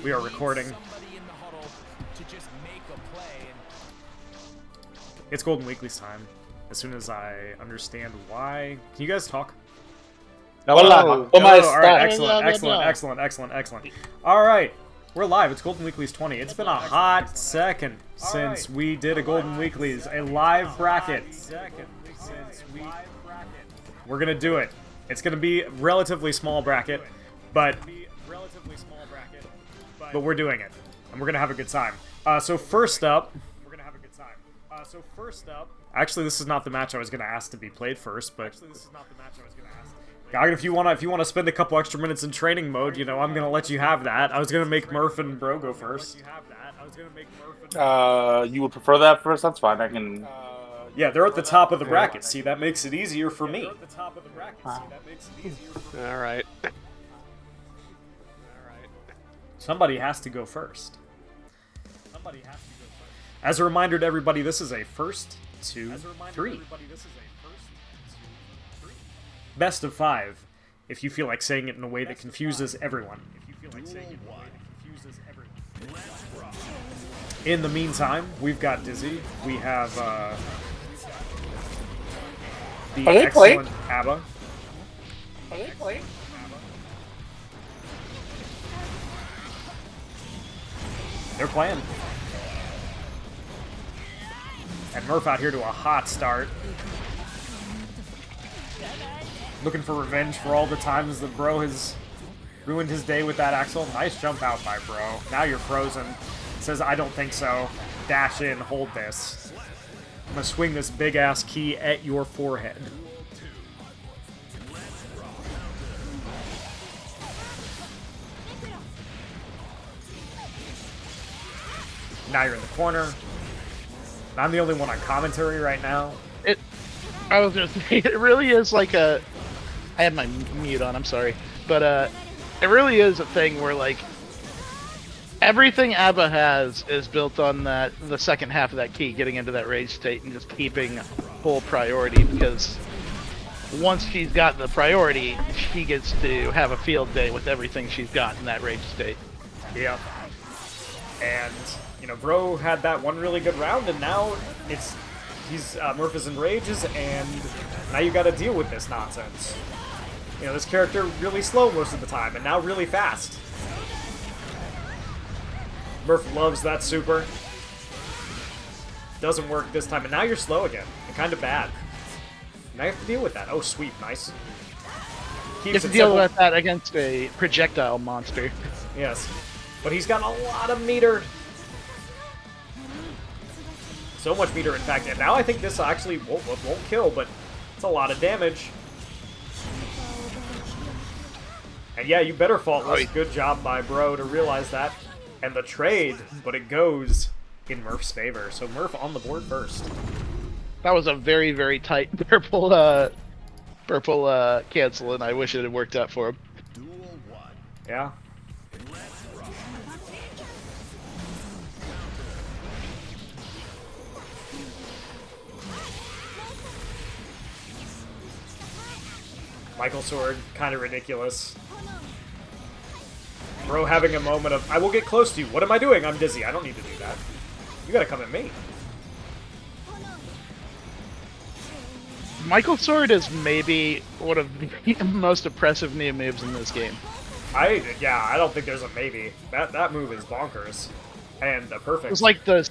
We are recording. It's Golden Weeklies time. As soon as I understand why. Can you guys talk? Hola, Oh, all right, excellent. All right, we're live. It's Golden Weeklies 20. It's been a hot second since we did a Golden Weeklies, a live bracket. We're gonna do it. It's gonna be a relatively small bracket, but we're doing it, and we're gonna have a good time. So first up, actually, this is not the match I was gonna ask to be played first, but if you wanna spend a couple extra minutes in training mode, you know, I'm gonna let you have that. I was gonna make Murph and Bro go first. You would prefer that first? That's fine. I can. Yeah, they're at the top of the bracket. See, that makes it easier for me. All right. Somebody has to go first. As a reminder to everybody, this is a first to three. Best of 5, if you feel like saying it in a way that confuses everyone. In the meantime, we've got Dizzy. We have the excellent ABBA. Are they playing? They're playing. And Murph out here to a hot start. Looking for revenge for all the times that Bro has ruined his day with that Axel. Nice jump out by Bro. Now you're frozen. Says, I don't think so. Dash in, hold this. I'm gonna swing this big-ass key at your forehead. Now you're in the corner. I'm the only one on commentary right now. I was gonna say, it really is like a... I had my mute on, I'm sorry. But, it really is a thing where, like, everything ABBA has is built on the second half of that key, getting into that rage state and just keeping full priority, because once she's got the priority, she gets to have a field day with everything she's got in that rage state. Yeah. And, you know, Bro had that one really good round, and now Murph is in rages, and now you gotta deal with this nonsense. You know, this character really slow most of the time, and now really fast. Murph loves that super. Doesn't work this time, and now you're slow again, and kind of bad. Now you have to deal with that. Oh, sweet, nice. You have to deal with that against a projectile monster. Yes, but he's got a lot of meter. So much meter, in fact, and now I think this actually won't kill, but it's a lot of damage. And yeah, you better faultless. Good job by Bro to realize that. And the trade, but it goes in Murph's favor. So Murph on the board first. That was a very, very tight purple cancel, and I wish it had worked out for him. Yeah. Michael Sword, kind of ridiculous. Bro having a moment of, I will get close to you. What am I doing? I'm dizzy. I don't need to do that. You gotta come at me. Michael Sword is maybe one of the most impressive new moves in this game. I don't think there's a maybe. That move is bonkers. And perfect. It's like the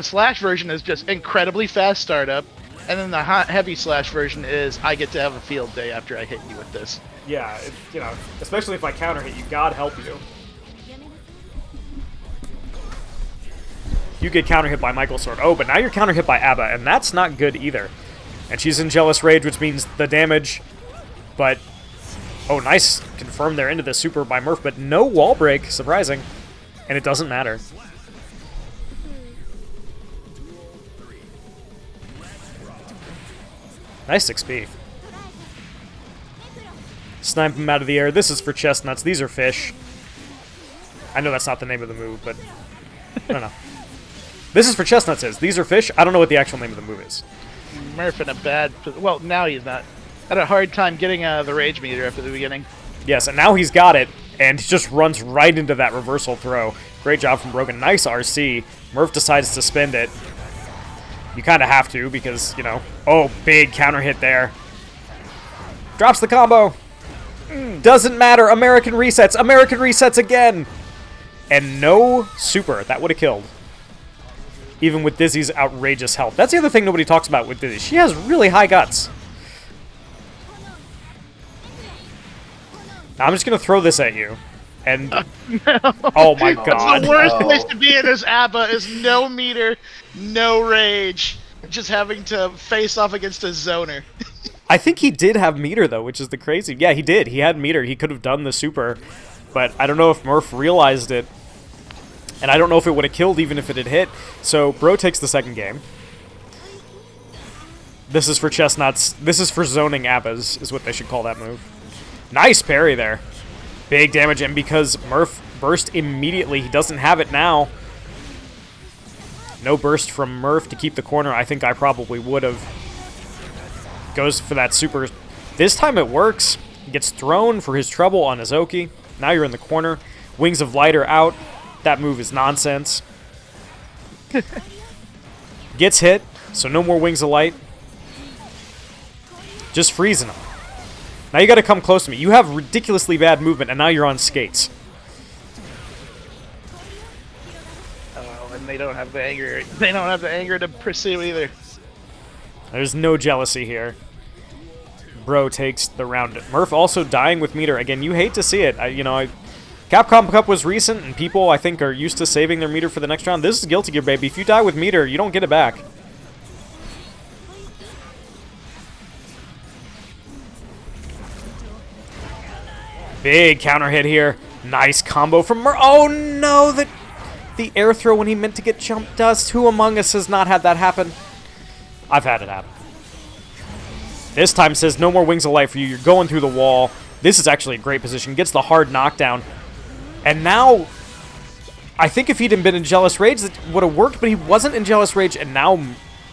slash version is just incredibly fast startup, and then the heavy slash version is I get to have a field day after I hit you with this. Yeah, you know, especially if I counter hit you, God help you. You get counter hit by Michael Sword. Oh, but now you're counter hit by ABBA, and that's not good either. And she's in Jealous Rage, which means the damage, but... Oh, nice. Confirmed they're into the super by Murph, but no wall break. Surprising. And it doesn't matter. Nice 6p. Snipe him out of the air. This is for chestnuts. These are fish. I know that's not the name of the move, but... I don't know. This is for chestnuts. These are fish. I don't know what the actual name of the move is. Murph in a bad... Well, now he's not. Had a hard time getting the rage meter after the beginning. Yes, and now he's got it, And he just runs right into that reversal throw. Great job from Brogan. Nice RC. Murph decides to spend it. You kind of have to because, you know... Oh, big counter hit there. Drops the combo. Doesn't matter. American resets. American resets again. And no super. That would have killed. Even with Dizzy's outrageous health. That's the other thing nobody talks about with Dizzy. She has really high guts. Now I'm just going to throw this at you. And... No. Oh my god. The worst place to be in as ABBA is no meter, no rage. Just having to face off against a zoner. I think he did have meter, though, which is the crazy... Yeah, he did. He had meter. He could have done the super. But I don't know if Murph realized it. And I don't know if it would have killed even if it had hit. So, Bro takes the second game. This is for chestnuts. This is for zoning Abbas, is what they should call that move. Nice parry there. Big damage, and because Murph burst immediately, he doesn't have it now. No burst from Murph to keep the corner. I think I probably would have. Goes for that super. This time it works. Gets thrown for his trouble on Azoki. Now you're in the corner. Wings of Light are out. That move is nonsense. Gets hit, so no more Wings of Light. Just freezing him. Now you gotta come close to me. You have ridiculously bad movement, and now you're on skates. Oh, and they don't have the anger. They don't have the anger to pursue either. There's no jealousy here. Bro takes the round. Murph also dying with meter. Again, you hate to see it. Capcom Cup was recent, and people, I think, are used to saving their meter for the next round. This is Guilty Gear, baby. If you die with meter, you don't get it back. Big counter hit here. Nice combo from Murph. Oh, no! The air throw when he meant to get jump dust. Who among us has not had that happen? I've had it happen. This time says no more Wings of Light for you. You're going through the wall. This is actually a great position. Gets the hard knockdown. And now, I think if he'd been in Jealous Rage, that would have worked, but he wasn't in Jealous Rage, and now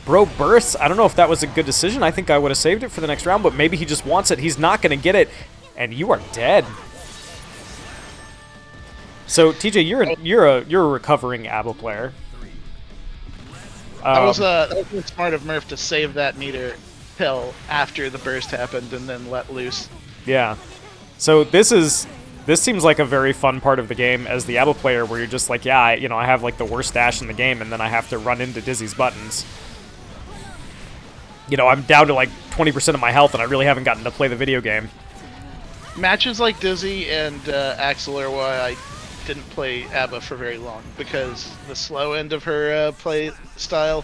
Bro bursts. I don't know if that was a good decision. I think I would have saved it for the next round, but maybe he just wants it. He's not going to get it, and you are dead. So, TJ, you're a recovering ABBA player. That was smart of Murph to save that meter pill after the burst happened and then let loose. Yeah. So this seems like a very fun part of the game as the ABBA player, where you're just like, yeah, I have like the worst dash in the game, and then I have to run into Dizzy's buttons. I'm down to like 20% of my health, and I really haven't gotten to play the video game. Matches like Dizzy and Axel are why I didn't play ABBA for very long, because the slow end of her play style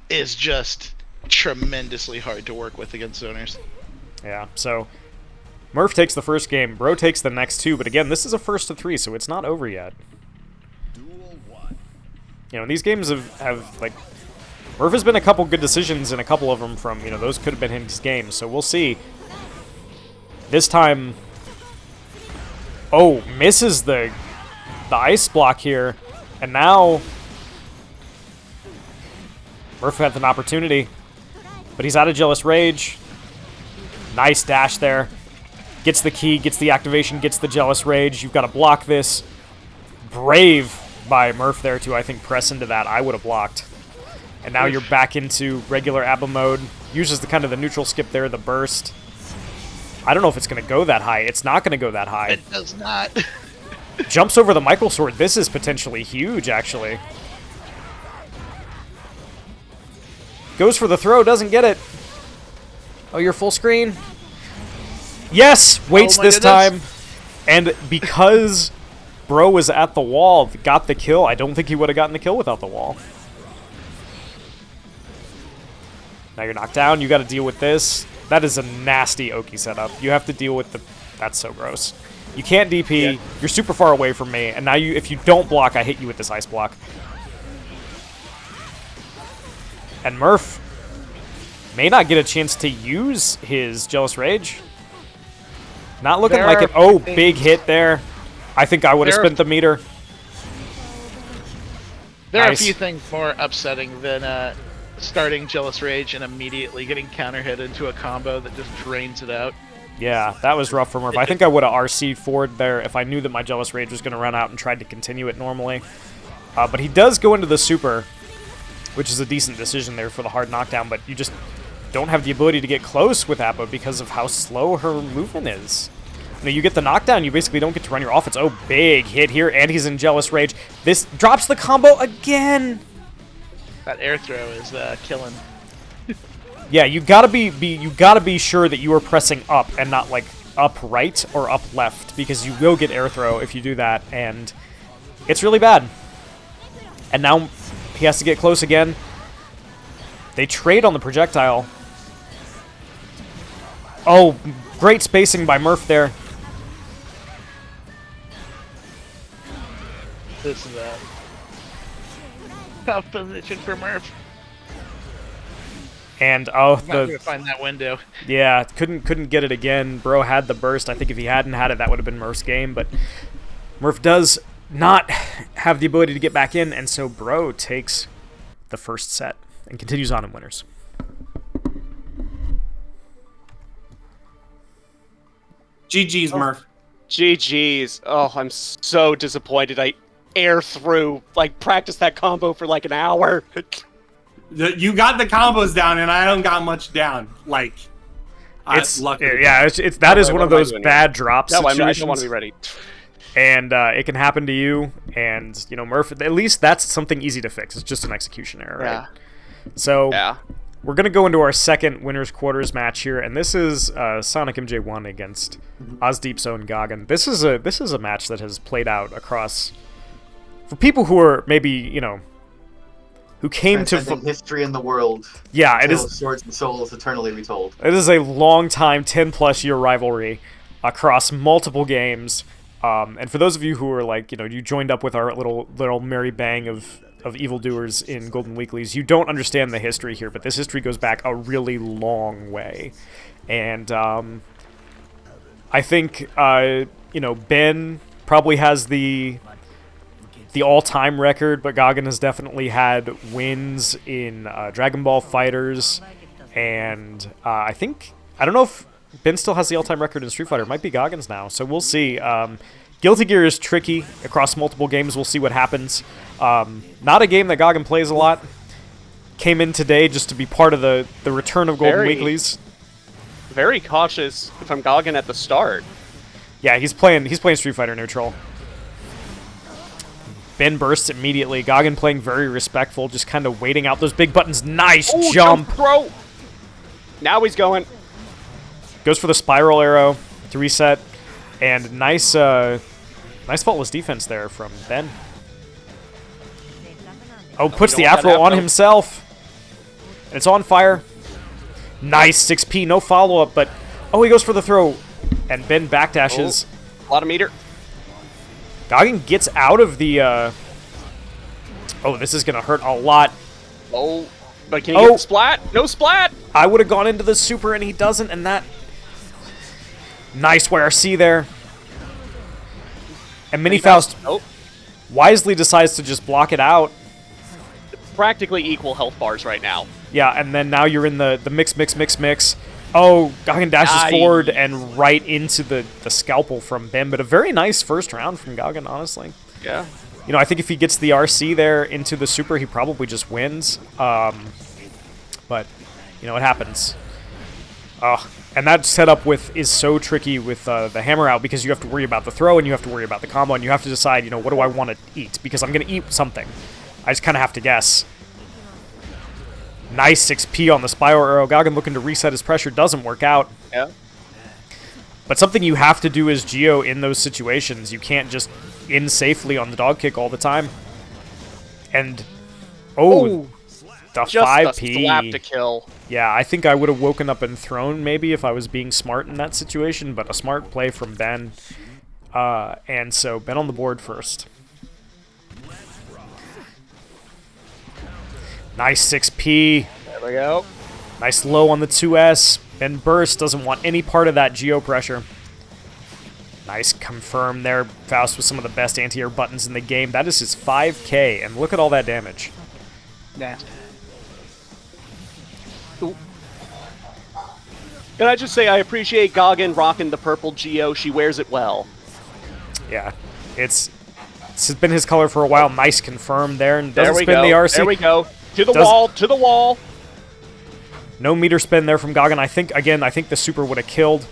is just tremendously hard to work with against zoners. Yeah, so Murph takes the first game, Bro takes the next two, but again, this is a first to three, so it's not over yet. These games have like, Murph has been a couple good decisions, and a couple of them from, those could have been his games, so we'll see. This time, oh, misses the ice block here, and now Murph had an opportunity, but he's out of Jealous Rage. Nice dash there. Gets the key, gets the activation, gets the Jealous Rage. You've got to block this. Brave by Murph there to, I think, press into that. I would have blocked. And now you're back into regular ABBA mode. Uses the kind of the neutral skip there, the burst. I don't know if it's going to go that high. It's not going to go that high. It does not. Jumps over the Michael Sword. This is potentially huge, actually. Goes for the throw, doesn't get it. Oh, you're full screen. Yes! Waits this time. And because Bro was at the wall, got the kill, I don't think he would have gotten the kill without the wall. Now you're knocked down. You got to deal with this. That is a nasty Oki setup. You have to deal with the... That's so gross. You can't DP. Yeah. You're super far away from me. And now if you don't block, I hit you with this ice block. And Murph may not get a chance to use his Jealous Rage. Not looking like it. Oh, big hit there. I think I would have spent the meter. There are a few things more upsetting than starting Jealous Rage and immediately getting counter hit into a combo that just drains it out. Yeah, that was rough for Murph. I think I would have RC'd forward there if I knew that my Jealous Rage was going to run out and tried to continue it normally. But he does go into the super, which is a decent decision there for the hard knockdown, but you just don't have the ability to get close with Appa because of how slow her movement is. You know, you get the knockdown, you basically don't get to run your offense. Oh, big hit here, and he's in Jealous Rage. This drops the combo again! That air throw is killing. Yeah, you gotta be sure that you are pressing up and not like up right or up left, because you will get air throw if you do that, and it's really bad. And now he has to get close again. They trade on the projectile. Oh, great spacing by Murph there. This is a tough position for Murph. And oh, Not gonna find that window. yeah, couldn't get it again. Bro had the burst. I think if he hadn't had it, that would have been Murph's game. But Murph does not have the ability to get back in, and so Bro takes the first set and continues on in winners. GG's, Murph. GG's. Oh, I'm so disappointed. I air through, like, practiced that combo for like an hour. You got the combos down, and I don't got much down. Like, It's lucky. yeah, it's that is one of those bad drop No, I situations. don't want to be ready. And it can happen to you. And you know, Murph, at least that's something easy to fix. It's just an execution error, right? Yeah. So Yeah. we're gonna go into our second winners quarters match here, and this is Sonic MJ1 against Ozdeep's own Goggin. This is a match that has played out across for people who are maybe, you know, who came to history in the world. Yeah, it until is. Swords and Souls eternally retold. It is a long time, 10+ year rivalry across multiple games. And for those of you who are like, you know, you joined up with our little merry bang of evildoers in Golden Weeklies, you don't understand the history here, but this history goes back a really long way. And I think you know, Ben probably has the all-time record, but Goggin has definitely had wins in Dragon Ball Fighters, and I don't know if Ben still has the all-time record in Street Fighter. It might be Goggin's now, so we'll see. Guilty Gear is tricky across multiple games. We'll see what happens. Not a game that Goggin plays a lot. Came in today just to be part of the return of Golden Weeklies. Very cautious from Goggin at the start. Yeah, he's playing Street Fighter neutral. Ben bursts immediately. Goggin playing very respectful, just kind of waiting out those big buttons. Nice jump! Throw! Now he's going. Goes for the spiral arrow to reset. And nice faultless defense there from Ben. Oh, puts the Afro on himself. And it's on fire. Nice 6P, no follow-up, but... Oh, he goes for the throw. And Ben backdashes. Oh, a lot of meter. Goggin gets out of the... Oh, this is going to hurt a lot. Oh, but can he get the splat? No splat! I would have gone into the super, and he doesn't, and that... Nice YRC there. And Mini Faust wisely decides to just block it out. Practically equal health bars right now. Yeah, and then now you're in the mix. Oh, Goggin dashes forward and right into the scalpel from Ben, but a very nice first round from Goggin, honestly. Yeah. You know, I think if he gets the RC there into the super, he probably just wins. But, you know, it happens. And that setup is so tricky with the hammer out, because you have to worry about the throw, and you have to worry about the combo, and you have to decide, you know, what do I want to eat? Because I'm going to eat something. I just kind of have to guess. Nice 6P on the spiral arrow. Goggin looking to reset his pressure. Doesn't work out. Yeah. But something you have to do as Geo in those situations. You can't just in safely on the dog kick all the time. And, the just 5P. A slap to kill. Yeah, I think I would have woken up and thrown maybe if I was being smart in that situation, but a smart play from Ben. And so Ben on the board first. Nice 6P. There we go. Nice low on the 2S. Ben burst, doesn't want any part of that Geo pressure. Nice confirm there. Faust with some of the best anti-air buttons in the game. That is his 5K, and look at all that damage. Nasty. Can I just say I appreciate Goggin rocking the purple Geo. She wears it well. Yeah, it's been his color for a while. Nice confirm there, and doesn't There we spin go. the RC. There we go. To the wall. To the wall. No meter spin there from Goggin. I think the super would have killed.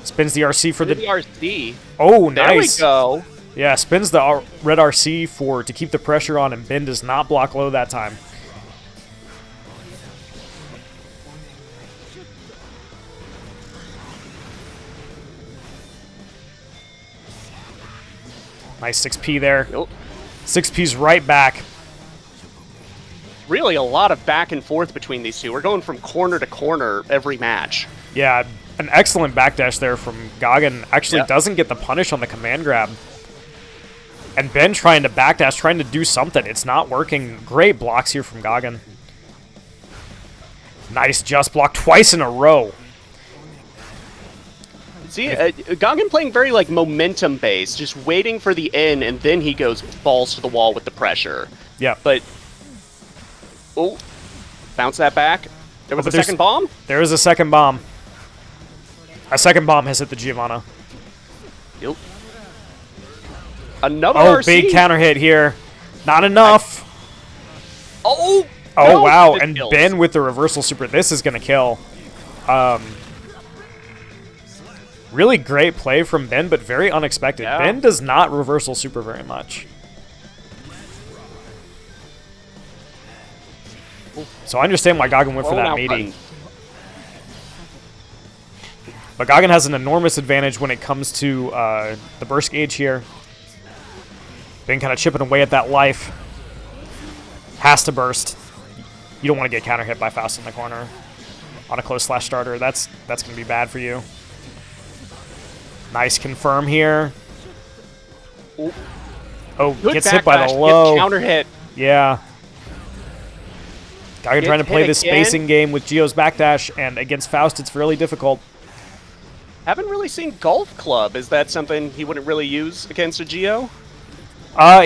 Spins the RC for the RC. Oh, nice. There we go. Yeah, spins the red RC to keep the pressure on, and Ben does not block low that time. Nice 6P there. Yep. 6P's right back. Really a lot of back and forth between these two. We're going from corner to corner every match. Yeah, an excellent backdash there from Goggin. Actually doesn't get the punish on the command grab. And Ben trying to backdash, trying to do something. It's not working. Great blocks here from Goggin. Nice just block twice in a row. See, Goggin playing very, like, momentum-based, just waiting for the in, and then he goes balls to the wall with the pressure. Yeah. But, oh, bounce that back. There was a second bomb? There is a second bomb. A second bomb has hit the Giovanna. Yep. Another RC. Big counter hit here. Not enough. Oh! Oh, no, wow. this And kills. Ben with the reversal super. This is going to kill. Really great play from Ben, but very unexpected. Yeah. Ben does not reversal super very much. So I understand why Goggin went for that meaty. But Goggin has an enormous advantage when it comes to the burst gauge here. Ben kind of chipping away at that life. Has to burst. You don't want to get counter hit by Faust in the corner on a close slash starter. That's going to be bad for you. Nice confirm here. Ooh. Oh, Good gets hit by backlash, the low. Counter hit. Yeah. Goggin trying to play this again. spacing game with Geo's backdash, and against Faust it's fairly difficult. Haven't really seen Golf Club. Is that something he wouldn't really use against a Geo?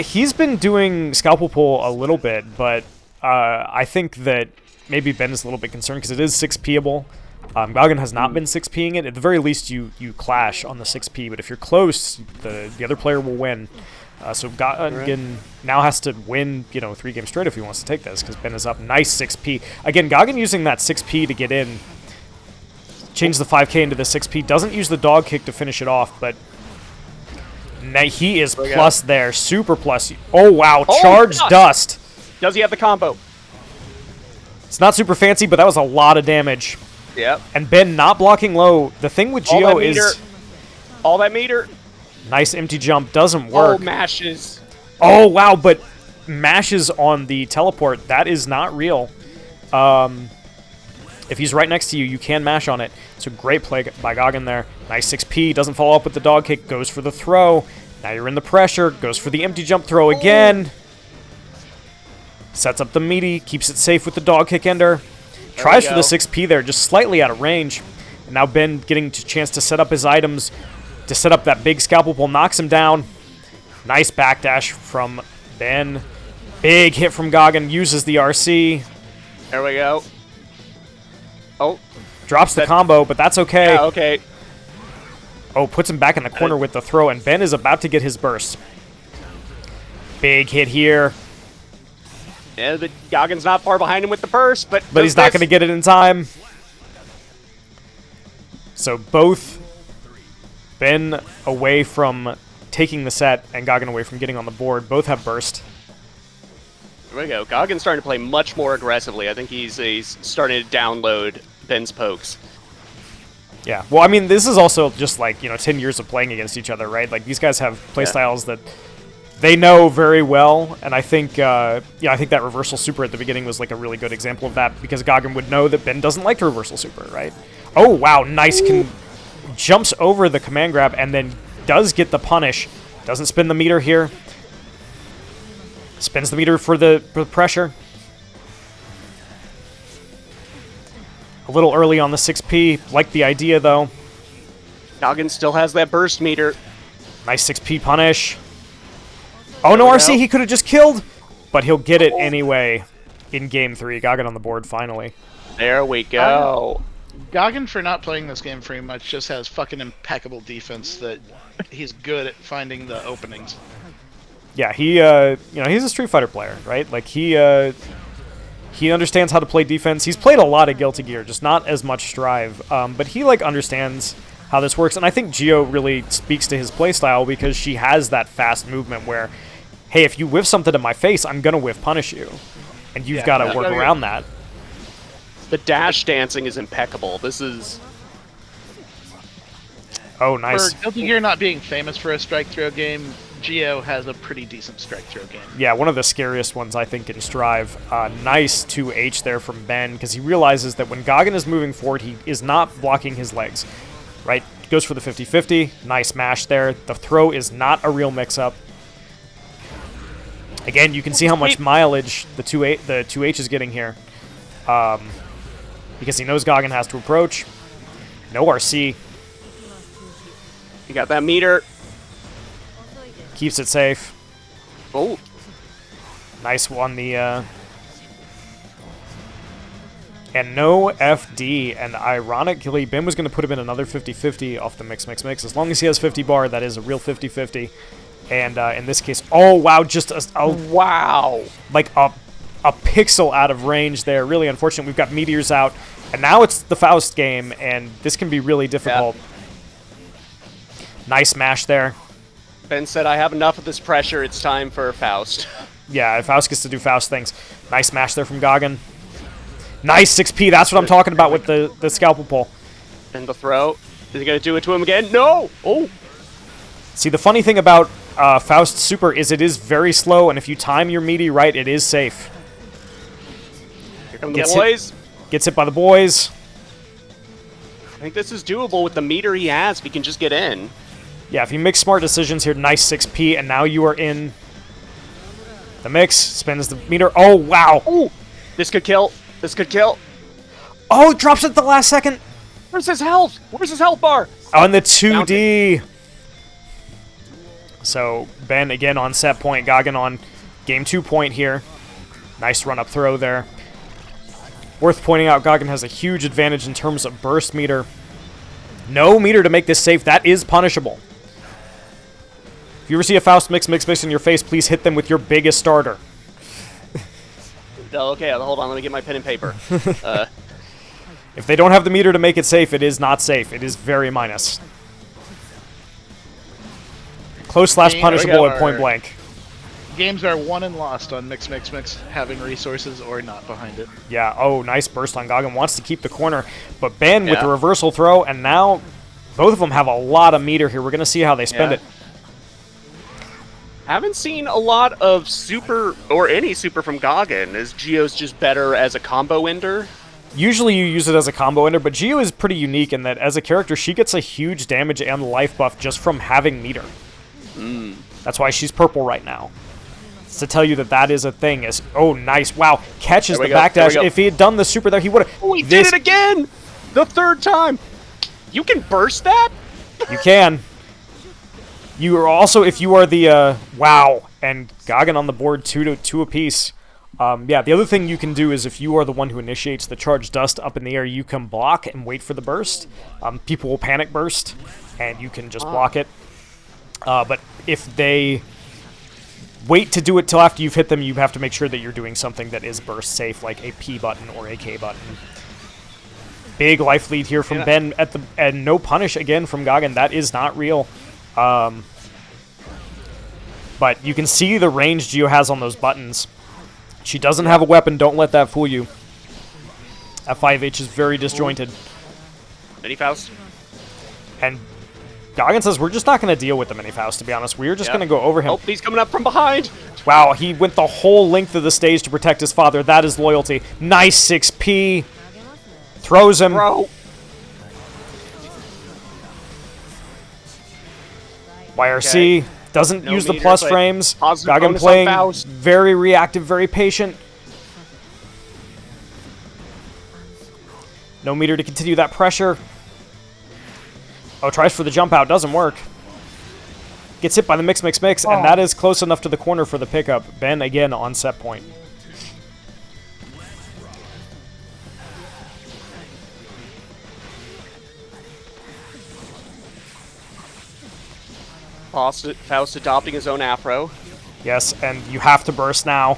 He's been doing Scalpel Pull a little bit, but I think that maybe Ben is a little bit concerned because it is 6P-able. Goggin has not been 6Ping it. At the very least, you clash on the 6P, but if you're close, the other player will win. So Goggin now has to win, 3 games straight if he wants to take this, because Ben is up. Nice 6P. Again, Goggin using that 6P to get in. Change the 5K into the 6P. Doesn't use the dog kick to finish it off, but he is plus there. Super plus. Oh, wow. Charge dust. Does he have the combo? It's not super fancy, but that was a lot of damage. Yep. And Ben not blocking low. The thing with Geo is... All that meter. Nice empty jump. Doesn't work. Oh, mashes. Oh, wow, but mashes on the teleport. That is not real. If he's right next to you, you can mash on it. It's a great play by Goggin there. Nice 6P. Doesn't follow up with the dog kick. Goes for the throw. Now you're in the pressure. Goes for the empty jump throw again. Sets up the meaty. Keeps it safe with the dog kick ender. Tries for the 6P there, just slightly out of range. And now Ben getting a chance to set up his items, to set up that big scalpel pull, knocks him down. Nice backdash from Ben. Big hit from Goggin, uses the RC. There we go. Oh. Drops the combo, but that's okay. Yeah, okay. Oh, puts him back in the corner with the throw, and Ben is about to get his burst. Big hit here. Yeah, but Goggin's not far behind him with the burst, but he's not going to get it in time. So both Ben away from taking the set and Goggin away from getting on the board. Both have burst. There we go. Goggin's starting to play much more aggressively. I think he's starting to download Ben's pokes. Yeah. Well, I mean, this is also just like, 10 years of playing against each other, right? Like, these guys have playstyles that they know very well, and I think I think that reversal super at the beginning was like a really good example of that, because Goggin would know that Ben doesn't like to reversal super, right? Oh, wow, nice. Jumps over the command grab and then does get the punish. Doesn't spin the meter here. Spins the meter for the pressure. A little early on the 6P. Like the idea, though. Goggin still has that burst meter. Nice 6P punish. Oh, no RC, he could have just killed, but he'll get it anyway in Game 3. Goggin on the board, finally. There we go. Goggin, for not playing this game very much, just has fucking impeccable defense that he's good at finding the openings. Yeah, he he's a Street Fighter player, right? Like he understands how to play defense. He's played a lot of Guilty Gear, just not as much Strive. But he like understands how this works, and I think Geo really speaks to his playstyle because she has that fast movement where, hey, if you whiff something to my face, I'm gonna whiff punish you, and you've got to work around that. The dash dancing is impeccable. This is... Oh, nice. For Guilty Gear not being famous for a strike throw game, Geo has a pretty decent strike throw game. Yeah, one of the scariest ones, I think, in Strive. Nice 2H there from Ben, because he realizes that when Goggin is moving forward, he is not blocking his legs. Right? Goes for the 50-50. Nice mash there. The throw is not a real mix-up. Again, you can see how much mileage the 2H is getting here. Because he knows Goggin has to approach. No RC. You got that meter. Keeps it safe. Oh. Nice one, and no FD, and ironically, Ben was going to put him in another 50-50 off the mix. As long as he has 50 bar, that is a real 50-50. And in this case, oh wow, just wow, like a pixel out of range there. Really unfortunate. We've got meteors out, and now it's the Faust game, and this can be really difficult. Yeah. Nice mash there. Ben said, I have enough of this pressure, it's time for Faust. Yeah, Faust gets to do Faust things. Nice mash there from Goggin. Nice 6P, that's what I'm talking about with the scalpel pull. And the throw. Is he going to do it to him again? No! Oh! See, the funny thing about Faust Super is it is very slow, and if you time your meaty right, it is safe. Here come the boys. Gets hit by the boys. I think this is doable with the meter he has if he can just get in. Yeah, if you make smart decisions here, nice 6P, and now you are in the mix. Spins the meter. Oh, wow. Ooh. This could kill. This could kill. Oh, drops it at the last second. Where's his health? Where's his health bar? On the 2D. So, Ben again on set point. Goggin on game 2 point here. Nice run-up throw there. Worth pointing out, Goggin has a huge advantage in terms of burst meter. No meter to make this safe. That is punishable. If you ever see a Faust mix in your face, please hit them with your biggest starter. Okay, hold on. Let me get my pen and paper. If they don't have the meter to make it safe, it is not safe. It is very minus. Close / punishable at point blank. Games are won and lost on mix, having resources or not behind it. Yeah, oh, nice burst on Goggin. Wants to keep the corner, but Ben with the reversal throw, and now both of them have a lot of meter here. We're going to see how they spend it. Haven't seen a lot of super, or any super from Goggin. Is Geo's just better as a combo ender? Usually you use it as a combo ender, but Geo is pretty unique in that as a character, she gets a huge damage and life buff just from having meter. That's why she's purple right now. It's to tell you that that is a thing. Oh, nice. Wow. Catches the backdash. If he had done the super there, he would have... Oh, he did it again! The third time! You can burst that? You can. You are also, if you are the... wow. And Goggin on the board, 2 apiece. Yeah, the other thing you can do is if you are the one who initiates the charged dust up in the air, you can block and wait for the burst. People will panic burst, and you can just block it. But if they wait to do it till after you've hit them, you have to make sure that you're doing something that is burst safe, like a P button or a K button. Big life lead here from Ben and no punish again from Goggin. That is not real. But you can see the range Geo has on those buttons. She doesn't have a weapon. Don't let that fool you. F5H is very disjointed. Mini Faust. And Goggin says, we're just not going to deal with the Mini Faust, to be honest. We're just going to go over him. Oh, he's coming up from behind. Wow, he went the whole length of the stage to protect his father. That is loyalty. Nice 6P. Throws him. Bro. YRC doesn't use the plus frames. Goggin playing very reactive, very patient. No meter to continue that pressure. Oh, tries for the jump out. Doesn't work. Gets hit by the mix, and that is close enough to the corner for the pickup. Ben, again, on set point. Faust adopting his own afro. Yes, and you have to burst now.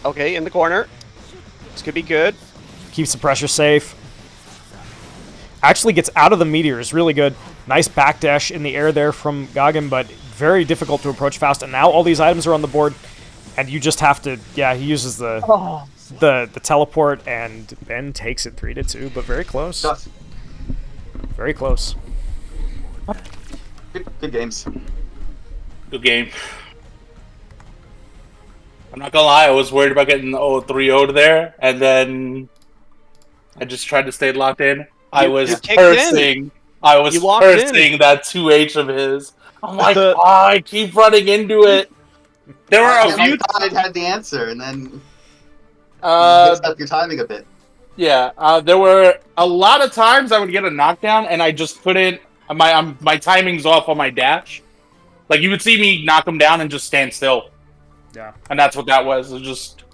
Okay, in the corner. This could be good. Keeps the pressure safe. Actually gets out of the meteors. Really good. Nice backdash in the air there from Gagan, but very difficult to approach Faust. And now all these items are on the board, and you just have to... Yeah, he uses the teleport, and Ben takes it 3-2, but very close. Tough. Very close. Good games. Good game. I'm not gonna lie, I was worried about getting 3-0 there, and then I just tried to stay locked in. I was you kicked cursing. I was You locked cursing in. that 2H of his. I'm like, I keep running into it. There were a few. I thought I'd had the answer, and then you mixed up your timing a bit. Yeah, there were a lot of times I would get a knockdown, and I just couldn't. My timing's off on my dash. Like, you would see me knock him down and just stand still. Yeah. And that's what that was. It was just...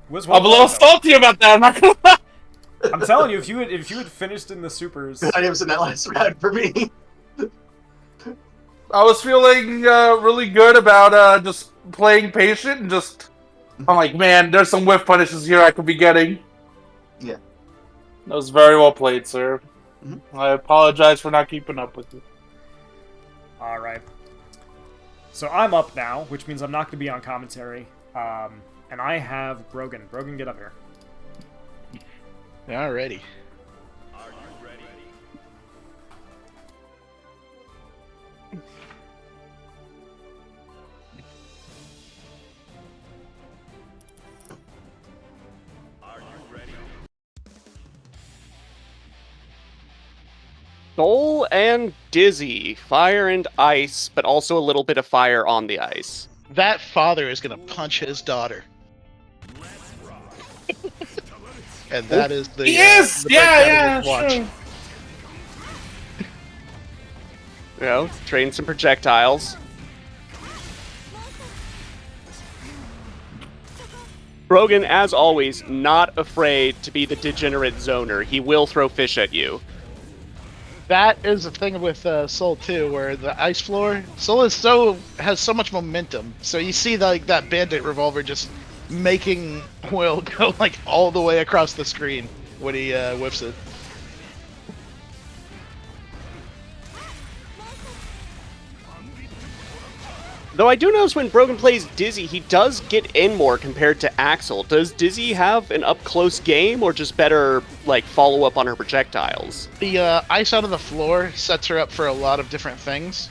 Was I'm a little salty about that, I'm not gonna lie. I'm telling you, if you had finished in the supers... I was in that last round for me. I was feeling really good about just playing patient and just... I'm like, man, there's some whiff punishes here I could be getting. Yeah. That was very well played, sir. Mm-hmm. I apologize for not keeping up with you. Alright. So I'm up now, which means I'm not going to be on commentary. And I have Brogan. Brogan, get up here. Alrighty. Soul and Dizzy. Fire and ice, but also a little bit of fire on the ice. That father is gonna punch his daughter. And that is the... Yes! the Yeah, breakdown of this watch. sure. You know, train some projectiles. Brogan, as always, not afraid to be the degenerate zoner. He will throw fish at you. That is the thing with Soul too, where the ice floor, Soul has so much momentum. So you see that Bandit revolver just making Will go like all the way across the screen when he whiffs it. Though I do notice when Brogan plays Dizzy, he does get in more compared to Axel. Does Dizzy have an up-close game, or just better, like, follow up on her projectiles? The ice out of the floor sets her up for a lot of different things.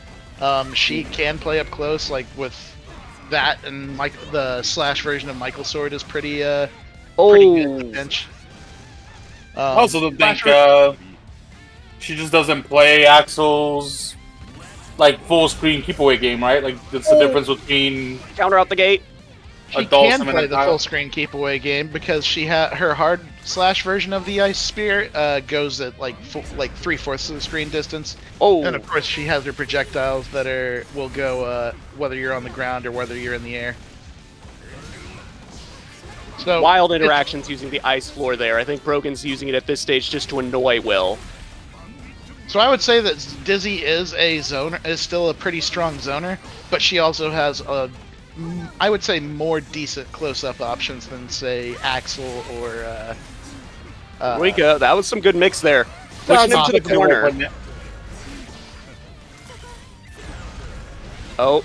She can play up close, like with that, and the slash version of Michael Sword is pretty good in the pinch. I also don't think Slash she just doesn't play Axel's like full screen keep away game, right? Like that's the difference between Counter out the gate. She adults can and play the adults. full screen keep away game because she her hard slash version of the ice spear goes at like 3/4 of the screen distance. Oh, And of course she has her projectiles that will go whether you're on the ground or whether you're in the air. So wild interactions using the ice floor there. I think Brogan's using it at this stage just to annoy Will. So I would say that Dizzy is still a pretty strong zoner, but she also has I would say more decent close-up options than say Axel or There we go. That was some good mix there. Pushing him to the corner. Oh,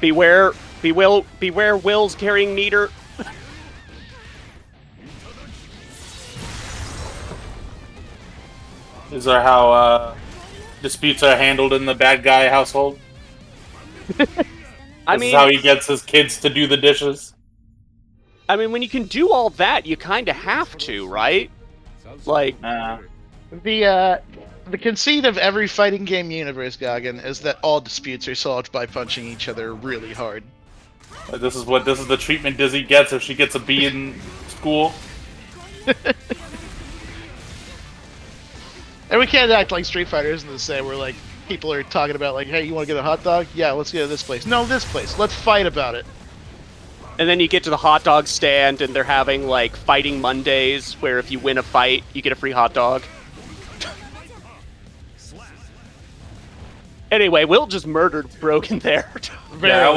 beware Will's carrying meter. Is there how disputes are handled in the bad guy household? I This mean, is how he gets his kids to do the dishes. when you can do all that, you kind of have to, right? Like, the conceit of every fighting game universe, Gagan, is that all disputes are solved by punching each other really hard. This is the treatment Dizzy gets if she gets a B in school. And we can't act like Street Fighter isn't the same, where like people are talking about like, hey, you want to get a hot dog? Yeah, let's go to this place. No, this place. Let's fight about it. and then you get to the hot dog stand, and they're having like fighting Mondays, where if you win a fight, you get a free hot dog. Anyway, Will just murdered Brogan there. Yeah, it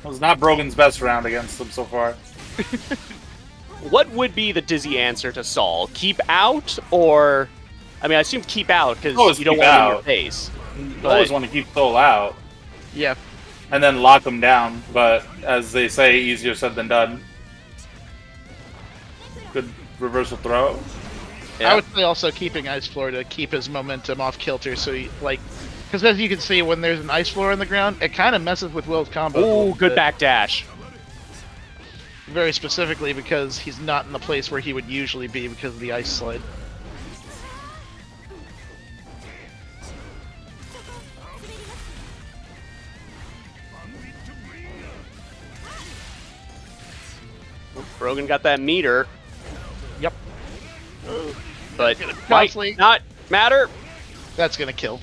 was not Brogan's best round against him so far. What would be the Dizzy answer to Saul? Keep out, or... I mean, I assume keep out, because Always you don't keep want it in your out. face. You always want to keep Soul out. Yeah. And then lock him down, but as they say, easier said than done. Good reversal throw. Yeah. I would say also keeping Ice Floor to keep his momentum off kilter, so he, like... Because as you can see, when there's an Ice Floor on the ground, it kind of messes with Will's combo. Ooh, good backdash. Very specifically because he's not in the place where he would usually be because of the Ice Slide. Brogan got that meter, Yep. but Costly. might not matter. That's gonna kill.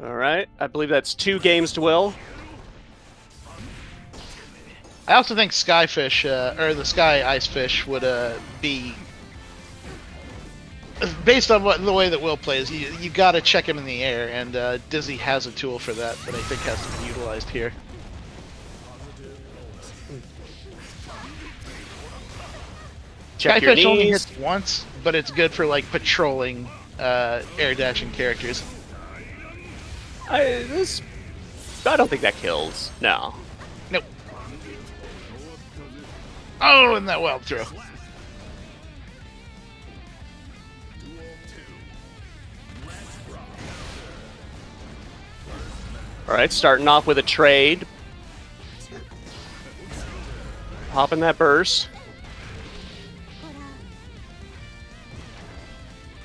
All right, I believe that's 2 games to Will. I also think Skyfish, or the Sky Ice Fish, would be based on the way that Will plays. You got to check him in the air, and Dizzy has a tool for that I think has to be utilized here. Check your Skyfish only knees. hits once, but it's good for like patrolling air dashing characters. I don't think that kills. No. Nope. Oh, and that wild throw. All right, starting off with a trade. Popping that burst.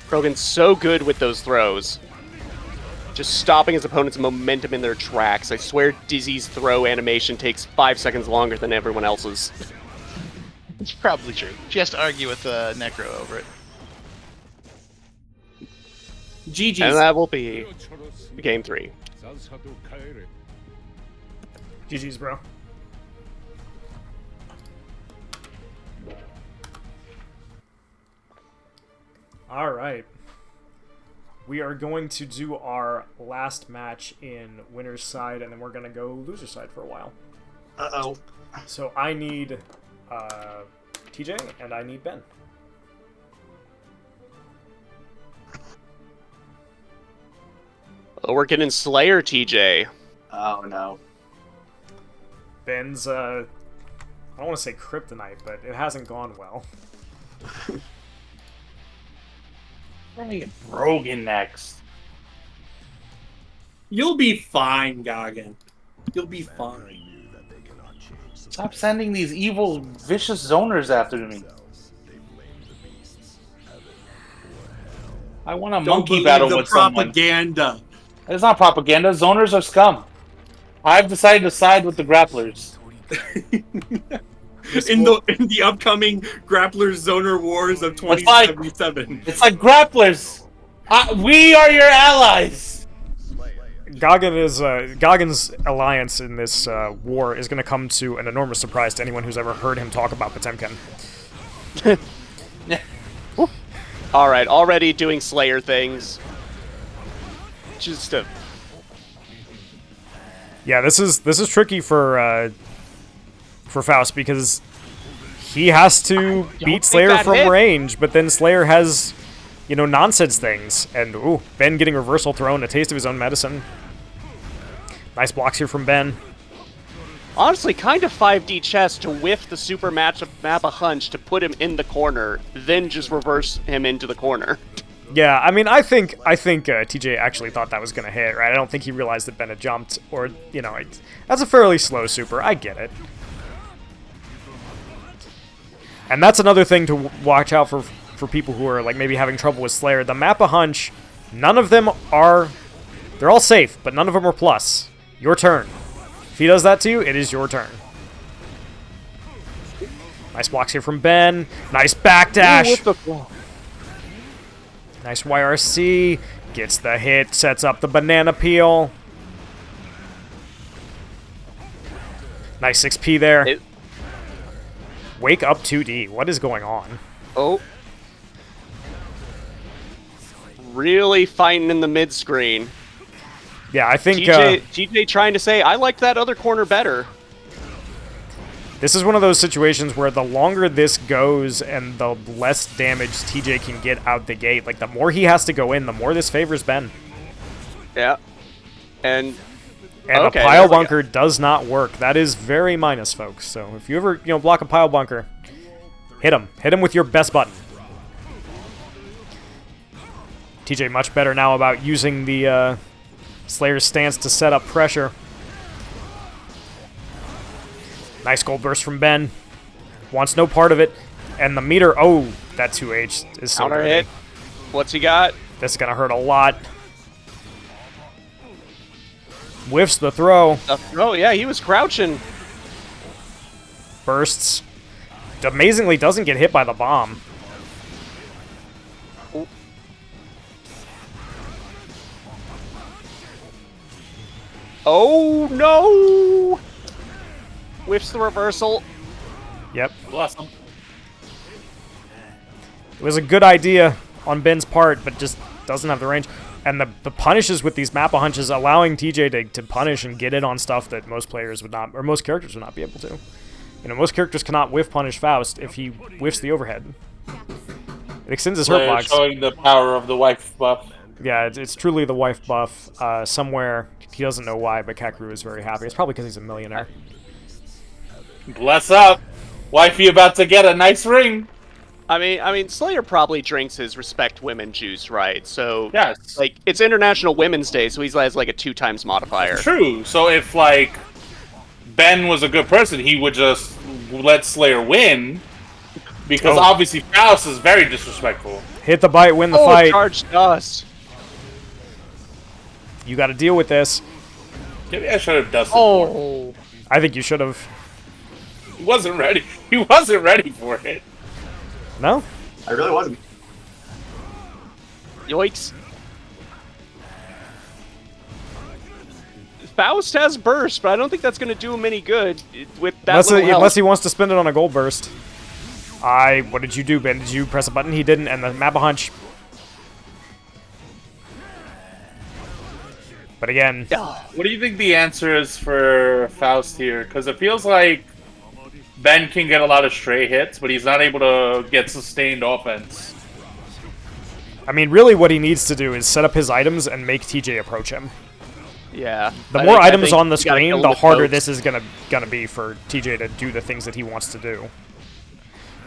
Brogan's so good with those throws. Just stopping his opponent's momentum in their tracks. I swear Dizzy's throw animation takes 5 seconds longer than everyone else's. It's probably true. She has to argue with Necro over it. GG's. And that will be game 3. GG's, bro. All right. We are going to do our last match in winner's side, and then we're going to go loser's side for a while. Uh-oh. So I need TJ, and I need Ben. Oh, we're getting Slayer, TJ. Oh, no. Ben's, I don't want to say kryptonite, but it hasn't gone well. We're gonna get Brogan next. You'll be fine, Goggin. You'll be fine. Stop sending these evil, vicious zoners after me. I want a Don't monkey believe battle the with someone. propaganda. It's not propaganda. Zoners are scum. I've decided to side with the grapplers. In the upcoming Grappler Zoner Wars of 2077. It's like grapplers. We are your allies. Goggin's alliance in this war is going to come to an enormous surprise to anyone who's ever heard him talk about Potemkin. All right, already doing Slayer things. Just a... Yeah, this is tricky for Faust because he has to beat think Slayer that from hit. range, but then Slayer has, nonsense things. And, ooh, Ben getting reversal thrown, a taste of his own medicine. Nice blocks here from Ben. Honestly, kind of 5D chess to whiff the super map a hunch to put him in the corner, then just reverse him into the corner. Yeah, I mean, I think TJ actually thought that was going to hit, right? I don't think he realized that Ben had jumped, or, that's a fairly slow super. I get it. And that's another thing to watch out for people who are, like, maybe having trouble with Slayer. The map a hunch, none of them are... They're all safe, but none of them are plus. Your turn. If he does that to you, it is your turn. Nice blocks here from Ben. Nice backdash. Nice YRC. Gets the hit. Sets up the banana peel. Nice 6P there. It- Wake up 2D. What is going on? Oh. Really fighting in the mid screen. Yeah, I think TJ trying to say, I liked that other corner better. this is one of those situations where the longer this goes and the less damage TJ can get out the gate, like the more he has to go in, the more this favors Ben. Yeah. And a okay, pile there we go. bunker does not work. That is very minus, folks. So if you ever, block a pile bunker, hit him. Hit him with your best button. TJ much better now about using the Slayer's stance to set up pressure. Nice gold burst from Ben. Wants no part of it. And the meter, oh, that 2H is so Counter dirty. hit. What's he got? This is going to hurt a lot. Whiffs the throw. Oh, yeah, he was crouching. Bursts. Amazingly doesn't get hit by the bomb. Oh, no! Whiffs the reversal. Yep. Bless him. It was a good idea on Ben's part, but just doesn't have the range. And the punishes with these Mappa hunches, allowing TJ to punish and get in on stuff that most players would not, or most characters would not be able to. Most characters cannot whiff punish Faust if he whiffs the overhead. It extends his hurt box. Showing the power of the wife buff. Yeah, it's truly the wife buff. Somewhere, he doesn't know why, but Kakeru is very happy. It's probably because he's a millionaire. Bless up. Wifey about to get a nice ring. I mean, Slayer probably drinks his respect women juice, right? So, Yes. like, it's International Women's Day, so he has like a 2 times modifier. True. So if, like, Ben was a good person, he would just let Slayer win. Because obviously Faust is very disrespectful. Hit the bite, win the fight. Charged dust. You got to deal with this. Maybe I should have dusted. Oh. I think you should have. He wasn't ready. He wasn't ready for it. No? I really wasn't. Yoinks. Faust has burst, but I don't think that's going to do him any good with that little health. Unless he wants to spend it on a gold burst. What did you do, Ben? Did you press a button? He didn't, and the Mappa hunch. But again... What do you think the answer is for Faust here? Because it feels like Ben can get a lot of stray hits, but he's not able to get sustained offense. I mean, really what he needs to do is set up his items and make TJ approach him. Yeah. The more items on the screen, the harder this is gonna be for TJ to do the things that he wants to do.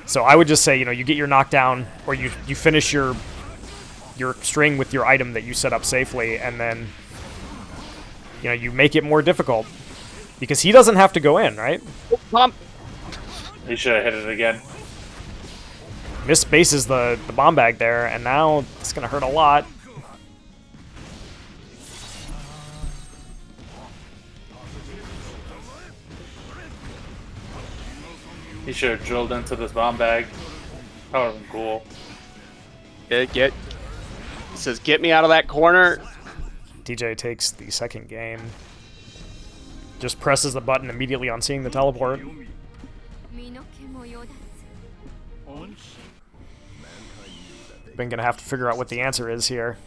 So I would just say, you get your knockdown, or you finish your string with your item that you set up safely, and then you make it more difficult. Because he doesn't have to go in, right? Bomb. He should have hit it again. Misspaces the bomb bag there, and now it's gonna hurt a lot. He should have drilled into this bomb bag. That would have been cool. He says, get me out of that corner. TJ takes the second game. Just presses the button immediately on seeing the teleport. Been gonna have to figure out what the answer is here.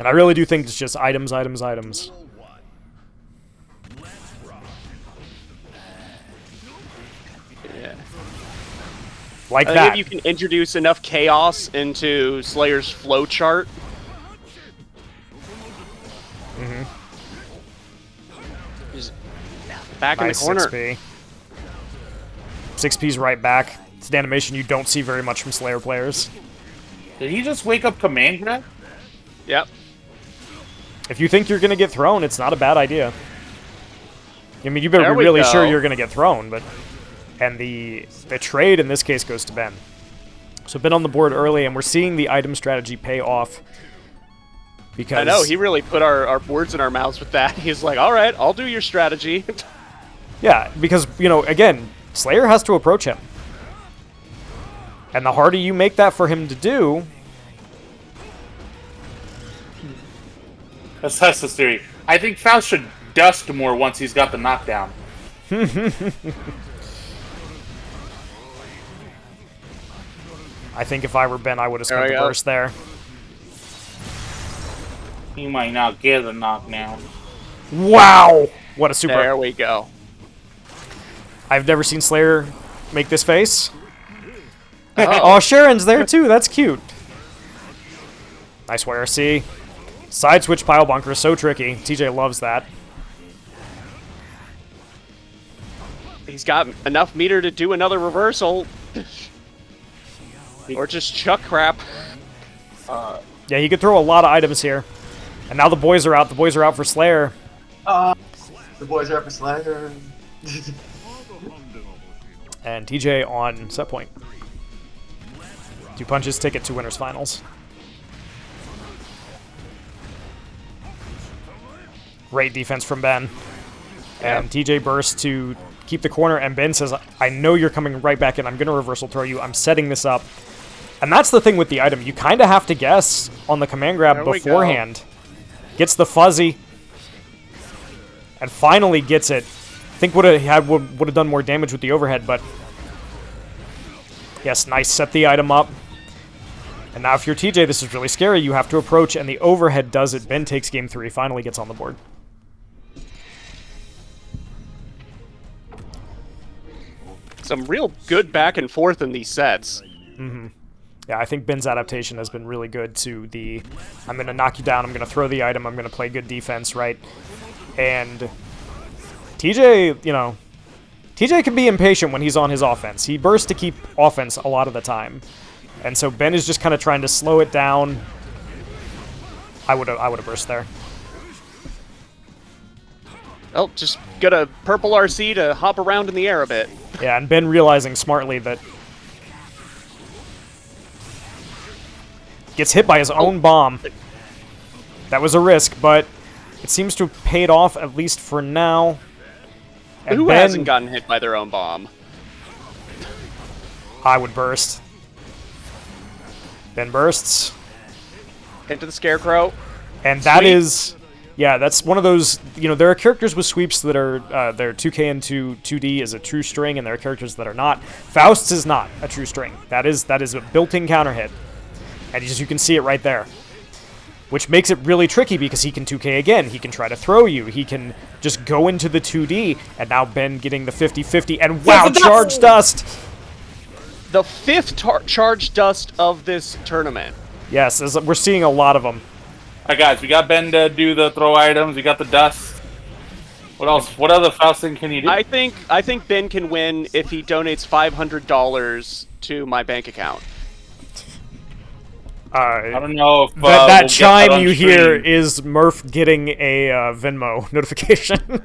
And I really do think it's just items, items, items. Yeah. Like I that. think if you can introduce enough chaos into Slayer's flow chart. Just back Nice in the corner. 6P. 6P's right back. It's an animation you don't see very much from Slayer players. Did he just wake up command grab? Yep. If you think you're going to get thrown, it's not a bad idea. I mean, you better There be we really go. sure you're going to get thrown, but... And the trade in this case goes to Ben. So Ben on the board early, and we're seeing the item strategy pay off. Because I know, he really put our words in our mouths with that. He's like, all right, I'll do your strategy. Yeah, because, again, Slayer has to approach him. And the harder you make that for him to do... Let's test this theory. I think Faust should dust more once he's got the knockdown. I think if I were Ben, I would have spent the burst there. He might not get a knockdown. Wow! What a super. There we go. I've never seen Slayer make this face. Oh, Sharon's there too. That's cute. Nice YRC. Side switch pile bunker is so tricky. TJ loves that. He's got enough meter to do another reversal. Or just chuck crap. Yeah, he could throw a lot of items here. And now the boys are out. The boys are out for Slayer. The boys are up for Slayer. And TJ on set point. 2 punches, ticket to winners finals. Great defense from Ben. And TJ bursts to keep the corner, and Ben says, I know you're coming right back in. I'm going to reversal throw you. I'm setting this up. And that's the thing with the item. You kind of have to guess on the command grab beforehand. Gets the fuzzy. And finally gets it. I think would have done more damage with the overhead, but... Yes, nice. Set the item up. And now if you're TJ, this is really scary. You have to approach, and the overhead does it. Ben takes game 3, finally gets on the board. Some real good back and forth in these sets. Mm-hmm. Yeah, I think Ben's adaptation has been really good to the, I'm going to knock you down, I'm going to throw the item, I'm going to play good defense, right? And TJ, you know, TJ can be impatient when he's on his offense. He bursts to keep offense a lot of the time. And so Ben is just kind of trying to slow it down. I would have burst there. Oh, just got a purple RC to hop around in the air a bit. Yeah, and Ben realizing smartly that gets hit by his own bomb. That was a risk, but it seems to have paid off, at least for now. And Who Ben, hasn't gotten hit by their own bomb? I would burst. Ben bursts. Into the Scarecrow. And that is... Yeah, that's one of those, you know, there are characters with sweeps that are, they're 2K into 2D is a true string, and there are characters that are not. Faust's is not a true string. That is a built-in counter hit. And you can see it right there. Which makes it really tricky because he can 2K again. He can try to throw you. He can just go into the 2D, and now Ben getting the 50-50, and wow, charge dust! The 5th charge dust of this tournament. Yes, we're seeing a lot of them. Alright guys, we got Ben to do the throw items, we got the dust. What else? What other Faust thing can you do? I think Ben can win if he donates $500 to my bank account. I don't know if that we'll chime you hear is Murph getting a Venmo notification.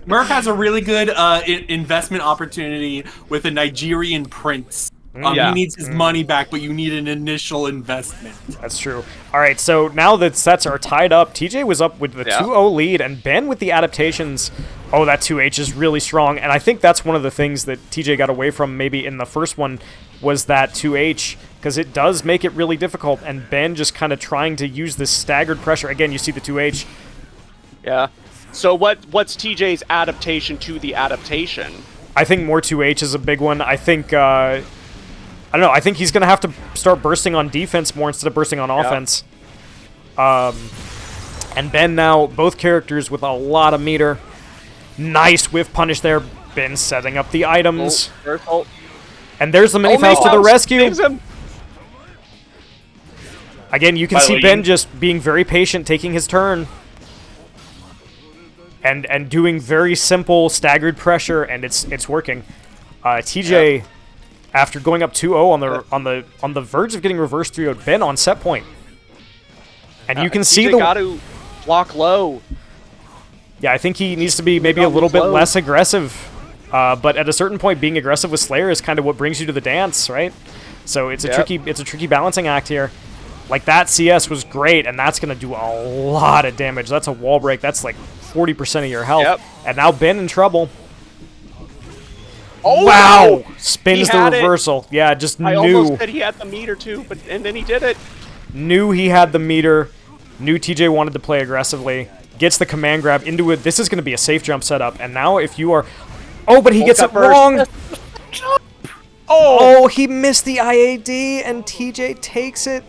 Murph has a really good investment opportunity with a Nigerian prince. Yeah. He needs his money back, but you need an initial investment. That's true. All right, so now that sets are tied up, TJ was up with the 2-0 lead, and Ben with the adaptations. Oh, that 2H is really strong, and I think that's one of the things that TJ got away from maybe in the first one was that 2H, because it does make it really difficult, and Ben just kind of trying to use this staggered pressure. Again, you see the 2H. Yeah. So what's TJ's adaptation to the adaptation? I think more 2H is a big one. I think... I don't know. I think he's going to have to start bursting on defense more instead of bursting on offense. And Ben now, both characters with a lot of meter. Nice whiff punish there. Ben setting up the items. And there's the mini Faust to the rescue. Again, you can see Ben just being very patient, taking his turn. And doing very simple staggered pressure, and it's working. TJ... Yeah. After going up 2-0 on the verge of getting reverse 3-0'd, Ben on set point. And you can see the... got to block low. Yeah, I think he needs to be maybe a little bit less aggressive. But at a certain point, being aggressive with Slayer is kind of what brings you to the dance, right? So it's a tricky balancing act here. Like, that CS was great, and that's going to do a lot of damage. That's a wall break. That's like 40% of your health. Yep. And now Ben in trouble. Oh, wow! Spins the reversal. Yeah, just knew. I almost said he had the meter too, and then he did it. Knew he had the meter. Knew TJ wanted to play aggressively. Gets the command grab into it. This is going to be a safe jump setup. And now if you are... Oh, but he gets it wrong! Oh, he missed the IAD, and TJ takes it.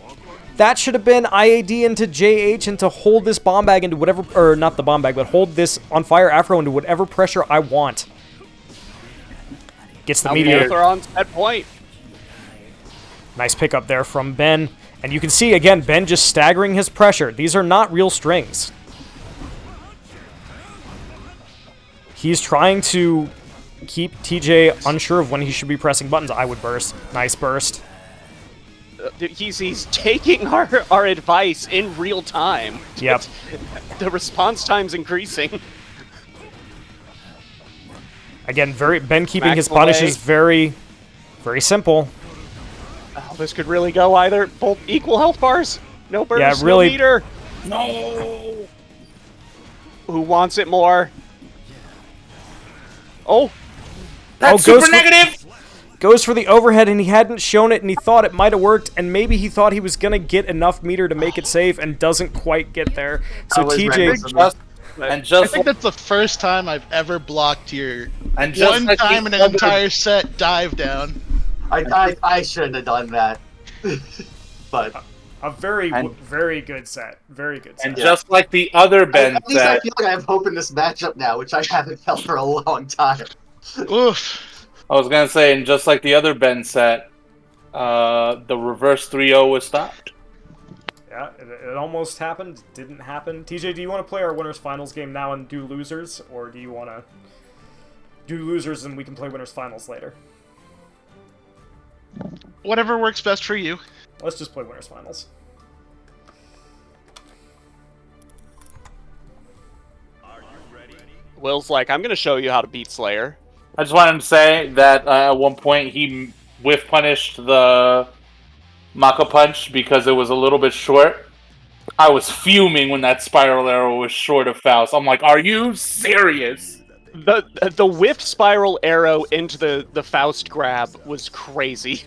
That should have been IAD into JH and to hold this bomb bag into whatever... Or not the bomb bag, but hold this on fire Afro into whatever pressure I want. Gets the meteor. Are on set point. Nice pickup there from Ben. And you can see, again, Ben just staggering his pressure. These are not real strings. He's trying to keep TJ unsure of when he should be pressing buttons. I would burst. Nice burst. He's taking our advice in real time. Yep. The response time's increasing. Again, Ben keeping Max his away. punishes very, very simple. Oh, this could really go either. Both equal health bars. No burst, Yeah, really. no meter. No. Who wants it more? Oh, That's goes super negative. Goes for the overhead, and he hadn't shown it, and he thought it might have worked, and maybe he thought he was going to get enough meter to make it safe, and doesn't quite get there. So was TJ... random. I think that's the first time I've ever blocked your And just one like time the in an other- entire set dive down. I shouldn't have done that. But A very, And- very good set. Very good set. And just like the other Ben at least I said, feel like I have hope in this matchup now, which I haven't felt for a long time. Oof. I was gonna say, and just like the other Ben set, the reverse 3-0 was stopped. Yeah, it almost happened. Didn't happen. TJ, do you want to play our winners finals game now and do losers, or do you want to do losers and we can play winners finals later? Whatever works best for you. Let's just play winners finals. Will's like, I'm gonna show you how to beat Slayer. I just wanted to say that at one point he whiff punished the Mako Punch because it was a little bit short. I was fuming when that spiral arrow was short of Faust. I'm like, are you serious? The whiff spiral arrow into the Faust grab was crazy.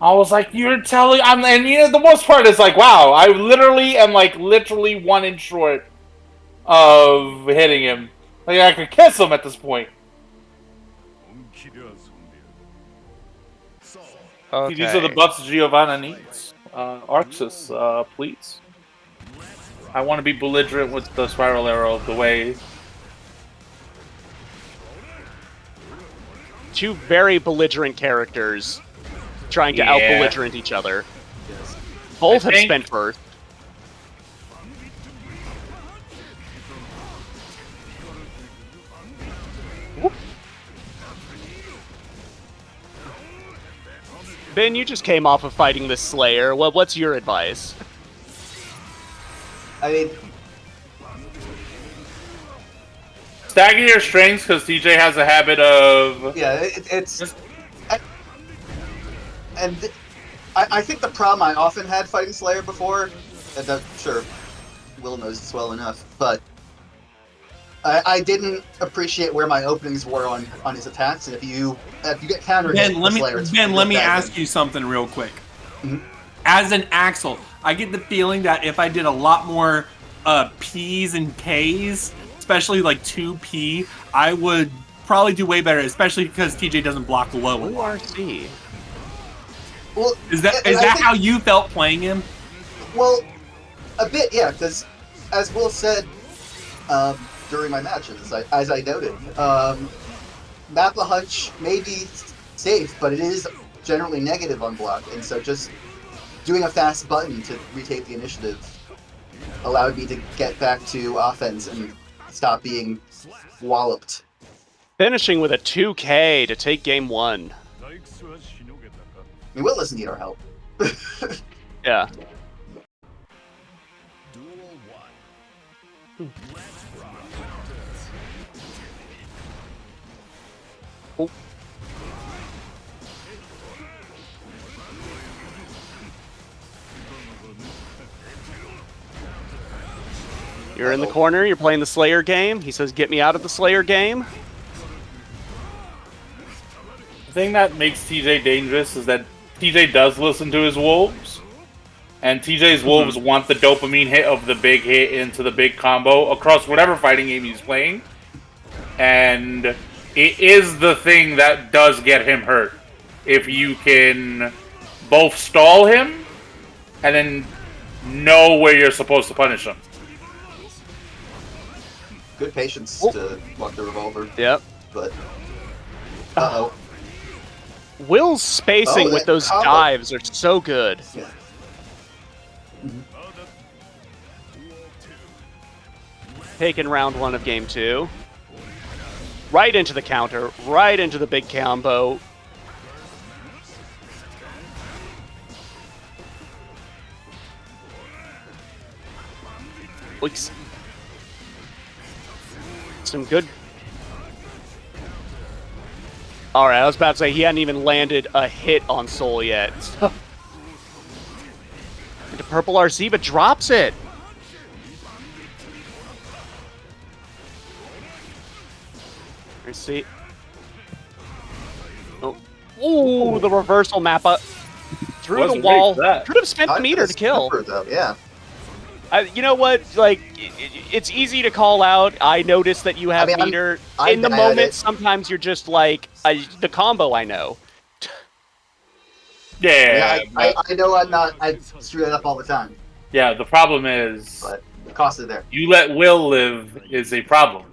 I was like, you're telling... and you know, the worst part is like, wow, I literally am like literally 1 inch short of hitting him. Like, I could kiss him at this point. Okay. These are the buffs Giovanna needs. Arxis, please. I want to be belligerent with the spiral arrow the way... Two very belligerent characters trying to Yeah. out-belligerent each other. Both have think- spent first. Ben, you just came off of fighting this Slayer. What's your advice? I mean, Stagger your strings, because TJ has a habit of... yeah, it's... I think the problem I often had fighting Slayer before, and I'm sure Will knows this well enough, but I didn't appreciate where my openings were on his attacks, and if you get countered Ben, with let me Slayer, it's Ben, real let me bad. ask you something real quick. Mhm. As an Axel, I get the feeling that if I did a lot more P's and K's, especially like 2P, I would probably do way better, especially because TJ doesn't block low a lot. ORC. Well, Is that I think- how you felt playing him? Well, a bit, yeah, because as Will said during my matches, as I noted, Mappa Hunch may be safe, but it is generally negative on block, and so just doing a fast button to retake the initiative allowed me to get back to offense and stop being walloped. Finishing with a 2K to take game 1. I mean, Will doesn't need our help. Yeah. Oh. You're in the corner, you're playing the Slayer game. He says, get me out of the Slayer game. The thing that makes TJ dangerous is that TJ does listen to his wolves. And TJ's Wolves want the dopamine hit of the big hit into the big combo across whatever fighting game he's playing. And it is the thing that does get him hurt. If you can both stall him and then know where you're supposed to punish him. Good patience to lock the revolver. Yep. But uh-oh. Will's spacing with those combo. dives are so good. Yeah. Taking round 1 of game 2. Right into the counter, right into the big combo. Some good. Alright, I was about to say he hadn't even landed a hit on Soul yet. Into purple RC, but drops it. Let's see. Oh. Ooh, the reversal mappa. Through Wasn't the wall. great for that. Could have spent the meter to kill. Though, yeah. You know what? Like, it's easy to call out. I noticed that you have meter. I'm In the bad at moment, it. sometimes you're just like, the combo I know. Yeah. I know I screw it up all the time, Yeah, the problem is but the cost is there. you let Will live is a problem.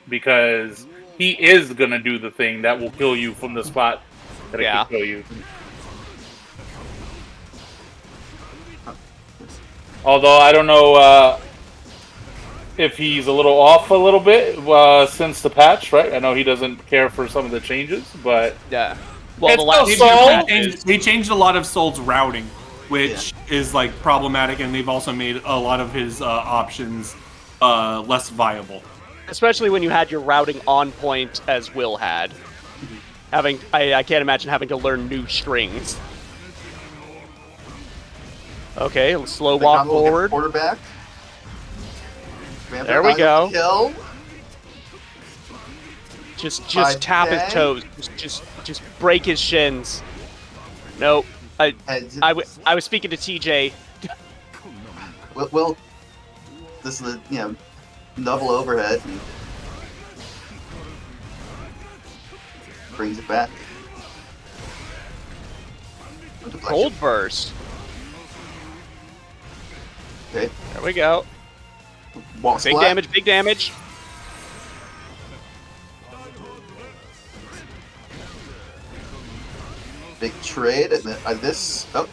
Because he is going to do the thing that will kill you from the spot that it can kill you. Although I don't know if he's a little off a little bit since the patch, right? I know he doesn't care for some of the changes, but Yeah. Well, the it's last They changed a lot of Soul's routing, which is like problematic, and they've also made a lot of his options less viable. especially when you had your routing on point as Will had. I can't imagine having to learn new strings. Okay, let's slow The walk combo will get forward. Quarterback. There we go. Kill. Just Bye, tap his bang. toes. Just break his shins. Nope. I was speaking to TJ. Will this is the double overhead and brings it back. Cold burst. Okay. There we go. Wall Big splat. damage, big damage. Big trade and then this. Oh,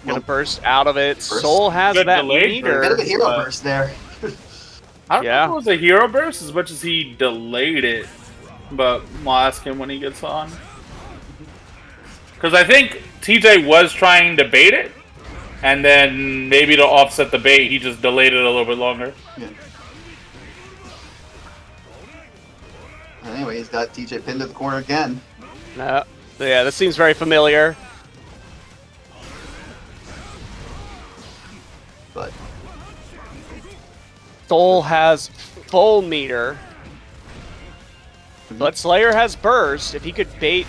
Gonna burst out of it. Burst. Soul has Good that delayed bit of meter. a hero burst there. I don't Yeah. think it was a hero burst as much as he delayed it. But we'll ask him when he gets on. Because I think TJ was trying to bait it, and then maybe to offset the bait, he just delayed it a little bit longer. Yeah. Anyway, he's got TJ pinned to the corner again. Yeah, this seems very familiar. But Soul has full meter. But Slayer has burst. If he could bait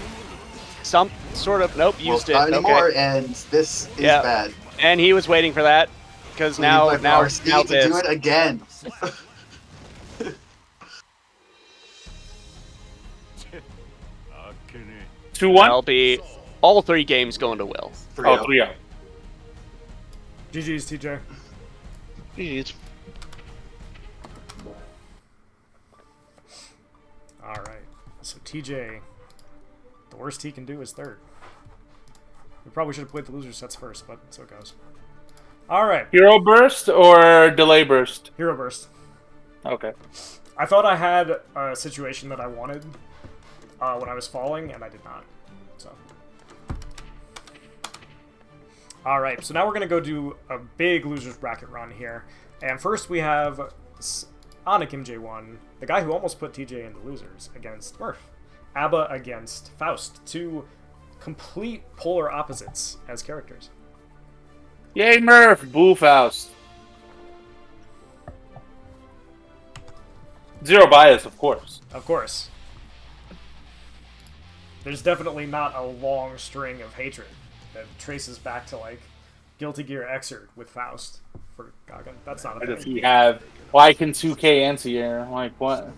some sort of... Nope, used it. not anymore, Okay. and this is Yeah. bad. And he was waiting for that. Because now to do this. it again. 2-1? That'll be all 3 games going to Will. 3-0. 3-0. GG's, TJ. Jeez. All right. So TJ, the worst he can do is third. We probably should have played the loser sets first, but so it goes. All right. Hero burst or delay burst? Hero burst. Okay. I thought I had a situation that I wanted when I was falling, and I did not. So. All right. So now we're gonna go do a big losers bracket run here, and first we have Anik MJ1, the guy who almost put TJ in the losers, against Murph. Abba against Faust. Two complete polar opposites as characters. Yay, Murph! Boo, Faust. Zero bias, of course. Of course. There's definitely not a long string of hatred that traces back to, like, Guilty Gear Xrd with Faust for Gagan. That's not Why a does thing. he have? Why can 2K anti-air? Like what?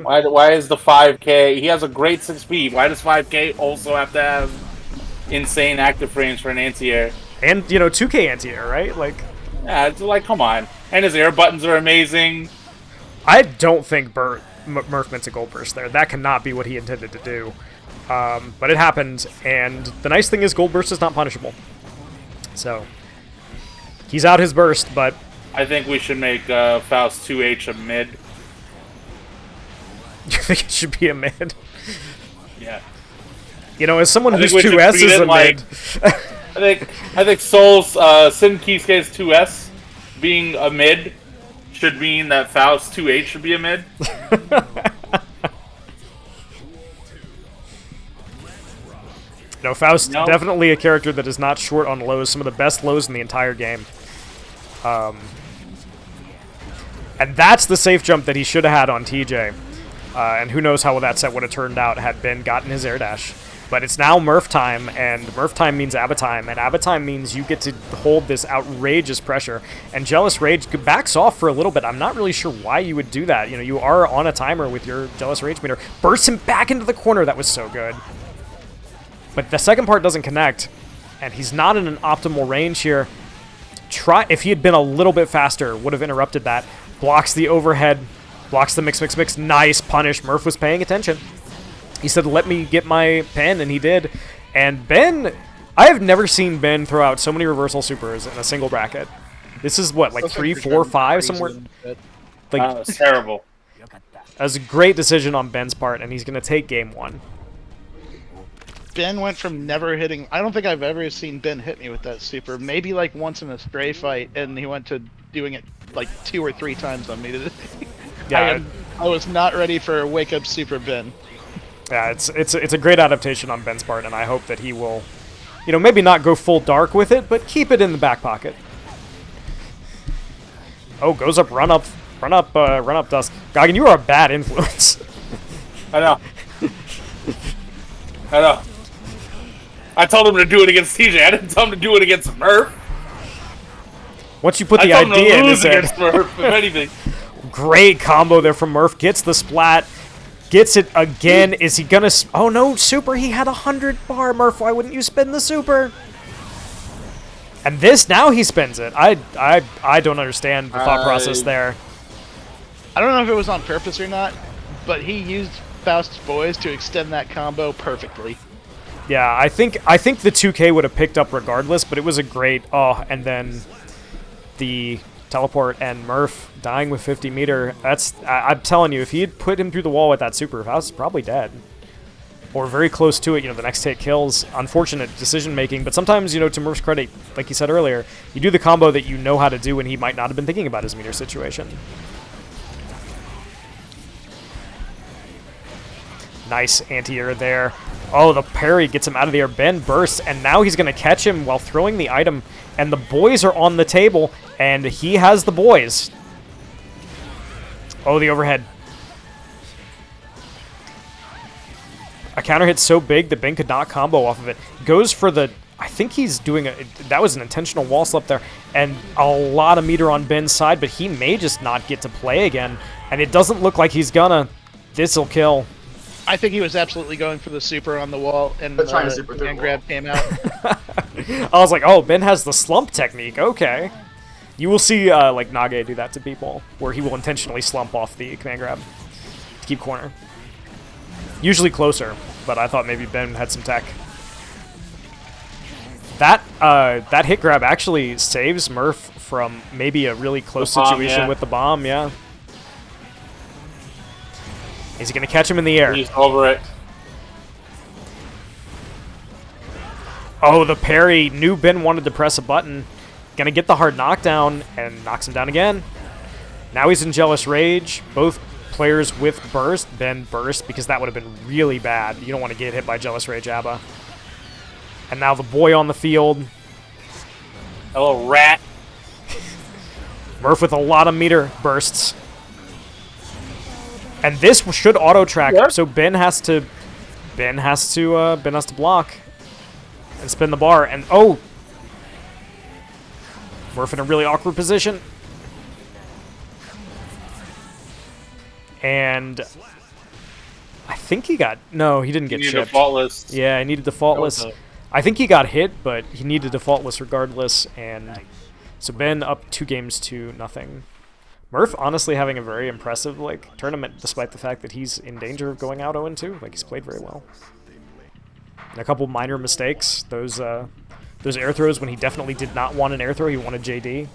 Why is the 5K? He has a great 6 speed. Why does 5K also have to have insane active frames for an anti-air? And, 2K anti-air, right? Like, Yeah, it's like, come on. And his air buttons are amazing. I don't think Murph meant to gold burst there. That cannot be what he intended to do. But it happened, and the nice thing is gold burst is not punishable. So, he's out his burst, but... I think we should make Faust 2H a mid. You think it should be a mid? Yeah. As someone who's we should 2S treat is it a mid. I think Soul's Sin Kisuke's 2S being a mid should mean that Faust 2H should be a mid. No, Faust, definitely a character that is not short on lows. Some of the best lows in the entire game. And that's the safe jump that he should have had on TJ. And who knows how that set would have turned out had Ben gotten his air dash. But it's now Murph time, and Murph time means Abba time, and Abba time means you get to hold this outrageous pressure. And Jealous Rage backs off for a little bit. I'm not really sure why you would do that. You are on a timer with your Jealous Rage meter. Bursts him back into the corner. That was so good. But the second part doesn't connect, and he's not in an optimal range here. If he had been a little bit faster, would have interrupted that. Blocks the overhead, blocks the mix. Nice punish. Murph was paying attention. He said, let me get my pen, and he did. And Ben, I have never seen Ben throw out so many reversal supers in a single bracket. This is what, like 3, 4, 5 somewhere? Like, It's terrible. That was a great decision on Ben's part, and he's going to take game 1. Ben went from never hitting... I don't think I've ever seen Ben hit me with that super. Maybe like once in a stray fight, and he went to doing it like 2 or 3 times on me today. Yeah, I was not ready for a wake-up super Ben. Yeah, it's a great adaptation on Ben's part, and I hope that he will, maybe not go full dark with it, but keep it in the back pocket. Oh, goes up, run up, Dusk. Goggin, you are a bad influence. I know. I told him to do it against TJ. I didn't tell him to do it against Murph. Once you put the I told him idea to in lose his head. against Murph, if anything. Great combo there from Murph. Gets the splat. Gets it again. Is he gonna... Oh, no, super. He had 100 bar. Murph, why wouldn't you spin the super? And this, now he spins it. I don't understand the thought process there. I don't know if it was on purpose or not, but he used Faust's boys to extend that combo perfectly. Yeah, I think the 2K would have picked up regardless, but it was a great... Oh, and then the teleport and Murph dying with 50 meter. I'm telling you, if he had put him through the wall with that super, Faust is probably dead. Or very close to it. The next hit kills. Unfortunate decision making, but sometimes, to Murph's credit, like he said earlier, you do the combo that you know how to do, and he might not have been thinking about his meter situation. Nice anti-air there. Oh, the parry gets him out of the air. Ben bursts, and now he's going to catch him while throwing the item, and the boys are on the table, and he has the boys. Oh, the overhead. A counter hit so big that Ben could not combo off of it. Goes for the... I think he's doing a... That was an intentional wall slip there, and a lot of meter on Ben's side, but he may just not get to play again, and it doesn't look like he's gonna. This'll kill. I think he was absolutely going for the super on the wall, and trying to super through the grab came out. I was like, oh, Ben has the slump technique. Okay. You will see, like, Nage do that to people, where he will intentionally slump off the command grab to keep corner. Usually closer, but I thought maybe Ben had some tech. That hit grab actually saves Murph from maybe a really close situation with the bomb, yeah. Is he going to catch him in the air? He's over it. Oh, the parry. Knew Ben wanted to press a button. Going to get the hard knockdown and knocks him down again. Now he's in Jealous Rage. Both players with burst. Ben burst because that would have been really bad. You don't want to get hit by Jealous Rage, Abba. And now the boy on the field. Hello, rat. Murph with a lot of meter bursts. And this should auto track, so Ben has to block and spin the bar. And oh, Murph in a really awkward position. And I think he got... No, he didn't get needed chipped. Faultless. Yeah, he needed defaultless. I think he got hit, but he needed defaultless regardless. And so Ben up 2 games to nothing. Murph honestly having a very impressive tournament, despite the fact that he's in danger of going out 0-2. He's played very well. And a couple minor mistakes. Those air throws when he definitely did not want an air throw, he wanted JD.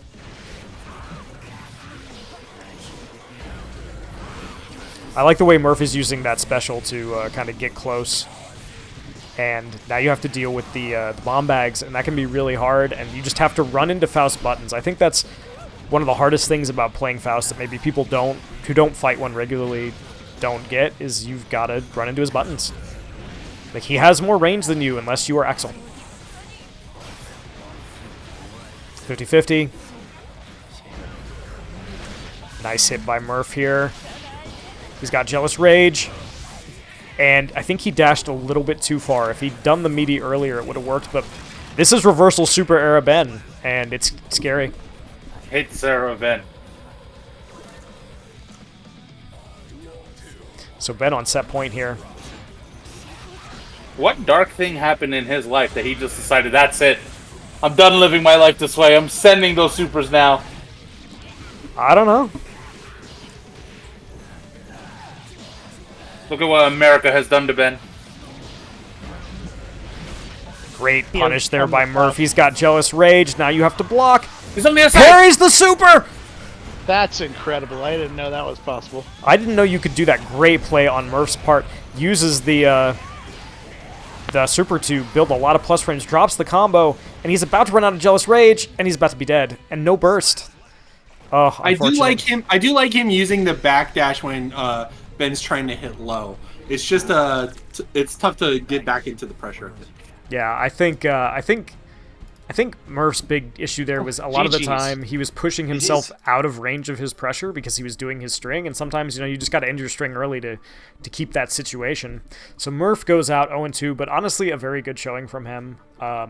I like the way Murph is using that special to kind of get close. And now you have to deal with the bomb bags, and that can be really hard, and you just have to run into Faust buttons. I think that's one of the hardest things about playing Faust that maybe people who don't fight one regularly don't get, is you've got to run into his buttons. He has more range than you unless you are Axel. 50-50. Nice hit by Murph here. He's got Jealous Rage. And I think he dashed a little bit too far. If he'd done the meaty earlier, it would have worked. But this is reversal super era Ben, and it's scary. Hate Sarah Ben. So Ben on set point here. What dark thing happened in his life that he just decided, that's it. I'm done living my life this way. I'm sending those supers now. I don't know. Look at what America has done to Ben. Great punish there by Murph. He's got Jealous Rage. Now you have to block. He's on the other side. Parries the super! That's incredible. I didn't know that was possible. I didn't know you could do that. Great play on Murph's part. Uses the super to build a lot of plus frames. Drops the combo, and he's about to run out of Jealous Rage, and he's about to be dead. And no burst. Oh, I do like him. I do like him using the backdash when Ben's trying to hit low. It's just it's tough to get back into the pressure. Yeah, I think Murph's big issue there was a lot of the time he was pushing himself out of range of his pressure because he was doing his string, and sometimes you just got to end your string early to keep that situation. So Murph goes out 0-2, but honestly a very good showing from him.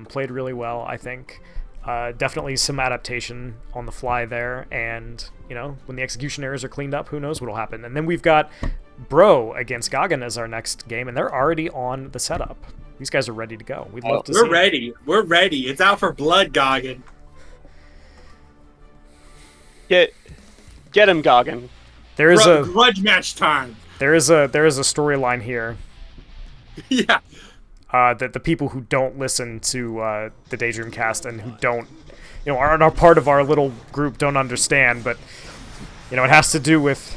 Played really well, I think. Definitely some adaptation on the fly there, and when the execution errors are cleaned up, who knows what'll happen. And then we've got Bro against Goggin as our next game, and they're already on the setup. These guys are ready to go. We'd love to see. We're ready. We're ready. It's out for blood, Goggin. Get him, Goggin. There is a grudge match time. There is a storyline here. Yeah. That the people who don't listen to the Daydream cast and who don't, aren't a part of our little group don't understand, but it has to do with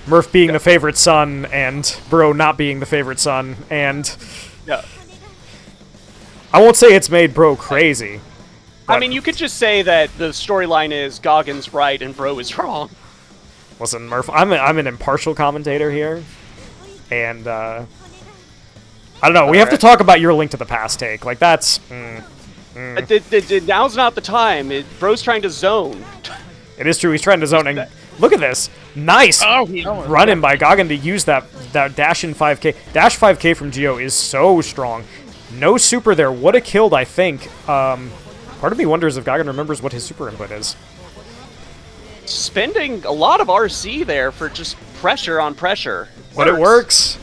Murph being the favorite son and Bro not being the favorite son, and I won't say it's made Bro crazy. I mean, you could just say that the storyline is Goggin's right and Bro is wrong. Listen, Murph, I'm an impartial commentator here, and I don't know. We have to talk about your Link to the Past take. That's... Now's not the time. Bro's trying to zone. It is true. He's trying to zone. And look at this. Nice run-in by Goggin to use that dash in 5K. Dash 5K from Geo is so strong. No super there. Would have killed, I think. Part of me wonders if Goggin remembers what his super input is. Spending a lot of RC there for just pressure on pressure. But it works.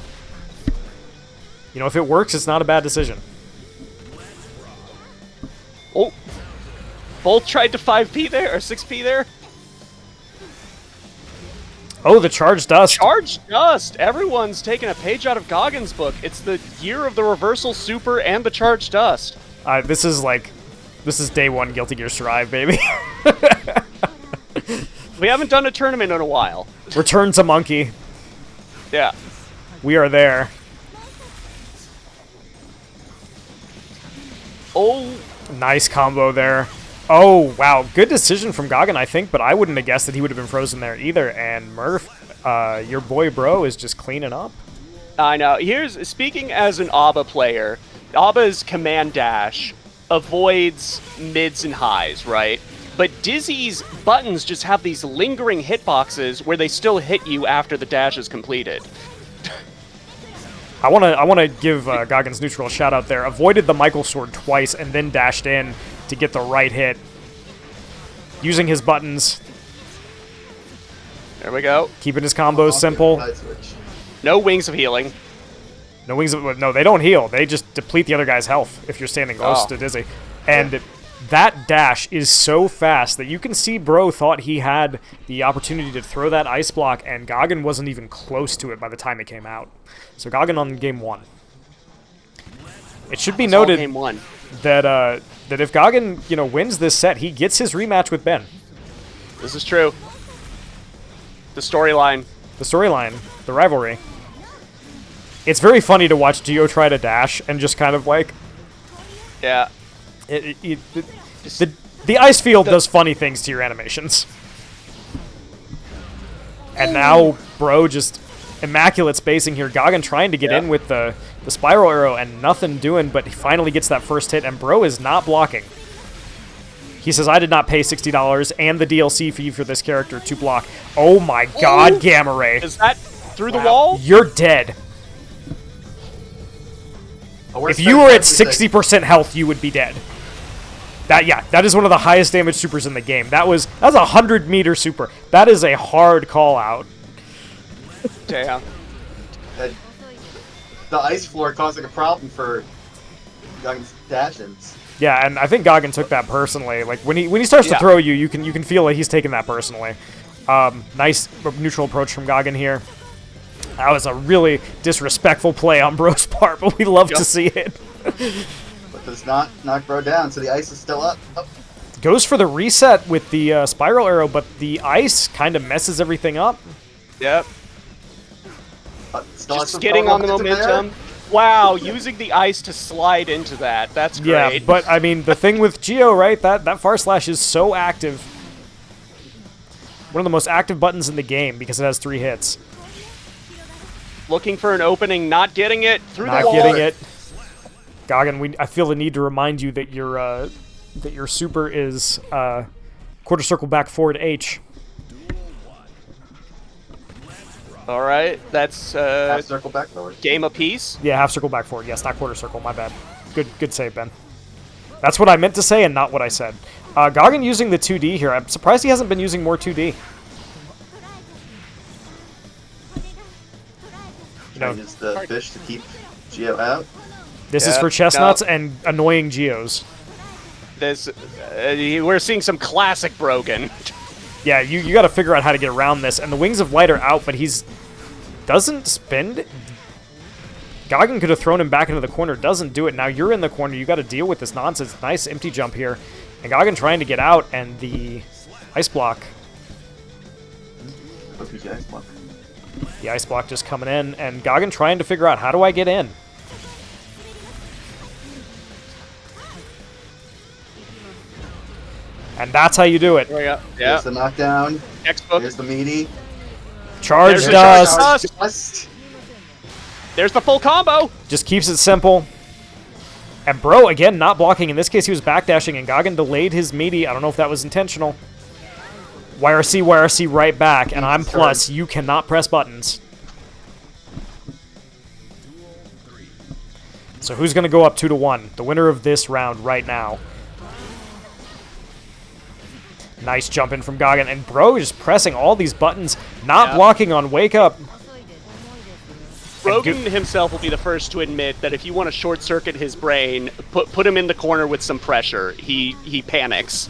If it works, it's not a bad decision. Oh. Both tried to 5P there, or 6P there. Oh, the Charged Dust. Charged Dust! Everyone's taking a page out of Goggin's book. It's the year of the Reversal Super and the Charged Dust. This is day one Guilty Gear Strive, baby. We haven't done a tournament in a while. Return to Monkey. Yeah. We are there. Oh. Nice combo there. Oh, wow. Good decision from Goggin, I think, but I wouldn't have guessed that he would have been frozen there either. And Murph, your boy Bro is just cleaning up. I know. Speaking as an ABBA player, ABBA's command dash avoids mids and highs, right? But Dizzy's buttons just have these lingering hitboxes where they still hit you after the dash is completed. I want to give Goggin's neutral a shout out there. Avoided the Michael sword twice and then dashed in to get the right hit. using his buttons, There we go. keeping his combos simple. Side switch. No wings of healing. No wings. No, they don't heal. They just deplete the other guy's health if you're standing close Oh. to Dizzy. And that dash is so fast that you can see Bro thought he had the opportunity to throw that ice block, and Goggin wasn't even close to it by the time it came out. So Goggin on game 1. It should be It's all noted game 1. that that if Goggin wins this set, he gets his rematch with Ben. This is true. The storyline. The storyline, the rivalry. It's very funny to watch Gio try to dash and just kind of like Yeah. the ice field does funny things to your animations. And now Bro just immaculate spacing here. Goggin trying to get in with the spiral arrow and nothing doing, but he finally gets that first hit, and Bro is not blocking. He says, I did not pay $60 and the DLC fee for this character to block. Oh my god, Gamma Ray. Is that through the wall? You're dead. If you were at 60% health, you would be dead. That is one of the highest damage supers in the game. That's a 100-meter super. That is a hard call out. Damn. The ice floor causing a problem for Goggin's dash-ins. Yeah, and I think Goggin took that personally. Like when he starts to throw you, you can feel like he's taking that personally. Nice neutral approach from Goggin here. That was a really disrespectful play on Bro's part, but we love to see it. But does not knock Bro down, so the ice is still up. Oh. Goes for the reset with the spiral arrow, but the ice kind of messes everything up. Yep. Still has Just some skidding on the momentum there. momentum. Wow, using the ice to slide into that. That's great. Yeah, but I mean, the thing with Geo, right? That far slash is so active. One of the most active buttons in the game because it has 3 hits. Looking for an opening, not getting it. Through Not the wall. getting it. Goggin, I feel the need to remind you that your super is quarter circle back forward H. All right, that's Half circle back forward. game apiece. Yeah, half circle back forward. Yes, not quarter circle. My bad. Good save, Ben. That's what I meant to say and not what I said. Goggin using the 2D here. I'm surprised he hasn't been using more 2D. Trying to use the fish to keep Geo out. This is Yeah, for chestnuts and annoying Geos. This we're seeing some classic Brogan. Yeah, you got to figure out how to get around this. And the Wings of Light are out, but doesn't spend. Goggin could have thrown him back into the corner. Doesn't do it. Now you're in the corner. You got to deal with this nonsense. Nice empty jump here. And Goggin trying to get out, and the ice block. OPG ice block. The ice block just coming in, and Goggin trying to figure out, how do I get in? And that's how you do it. There we go. Here's the knockdown. Textbook. Here's the meaty. Charge There's the dust. charge dust. Dust. There's the full combo. Just keeps it simple. And Bro, again, not blocking. In this case, he was backdashing, and Goggin delayed his meaty. I don't know if that was intentional. YRC right back, and I'm plus. You cannot press buttons. So who's going to go up 2-1? The winner of this round right now. Nice jump in from Goggin, and Bro just pressing all these buttons, not blocking on Wake Up. Brogan himself will be the first to admit that if you want to short circuit his brain, put him in the corner with some pressure. He panics.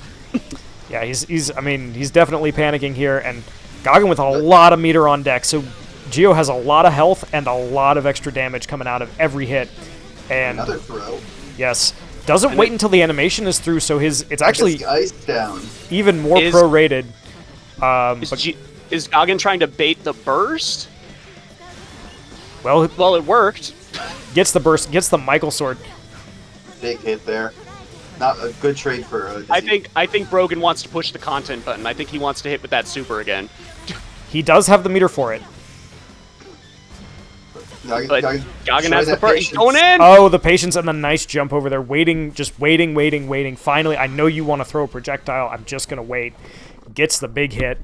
Yeah, he's definitely panicking here, and Goggin with a lot of meter on deck. So Geo has a lot of health and a lot of extra damage coming out of every hit. And Another throw. yes, doesn't wait until the animation is through. So it's actually ice down. even more pro-rated. Is Goggin trying to bait the burst? Well, it worked. Gets the burst, gets the Michael sword. Big hit there. Not a good trade for. I think Brogan wants to push the content button. I think he wants to hit with that super again. He does have the meter for it. But Goggin has the burst. He's going in. Oh, the patience and the nice jump over there. Waiting, just waiting. Finally, I know you want to throw a projectile. I'm just going to wait. Gets the big hit.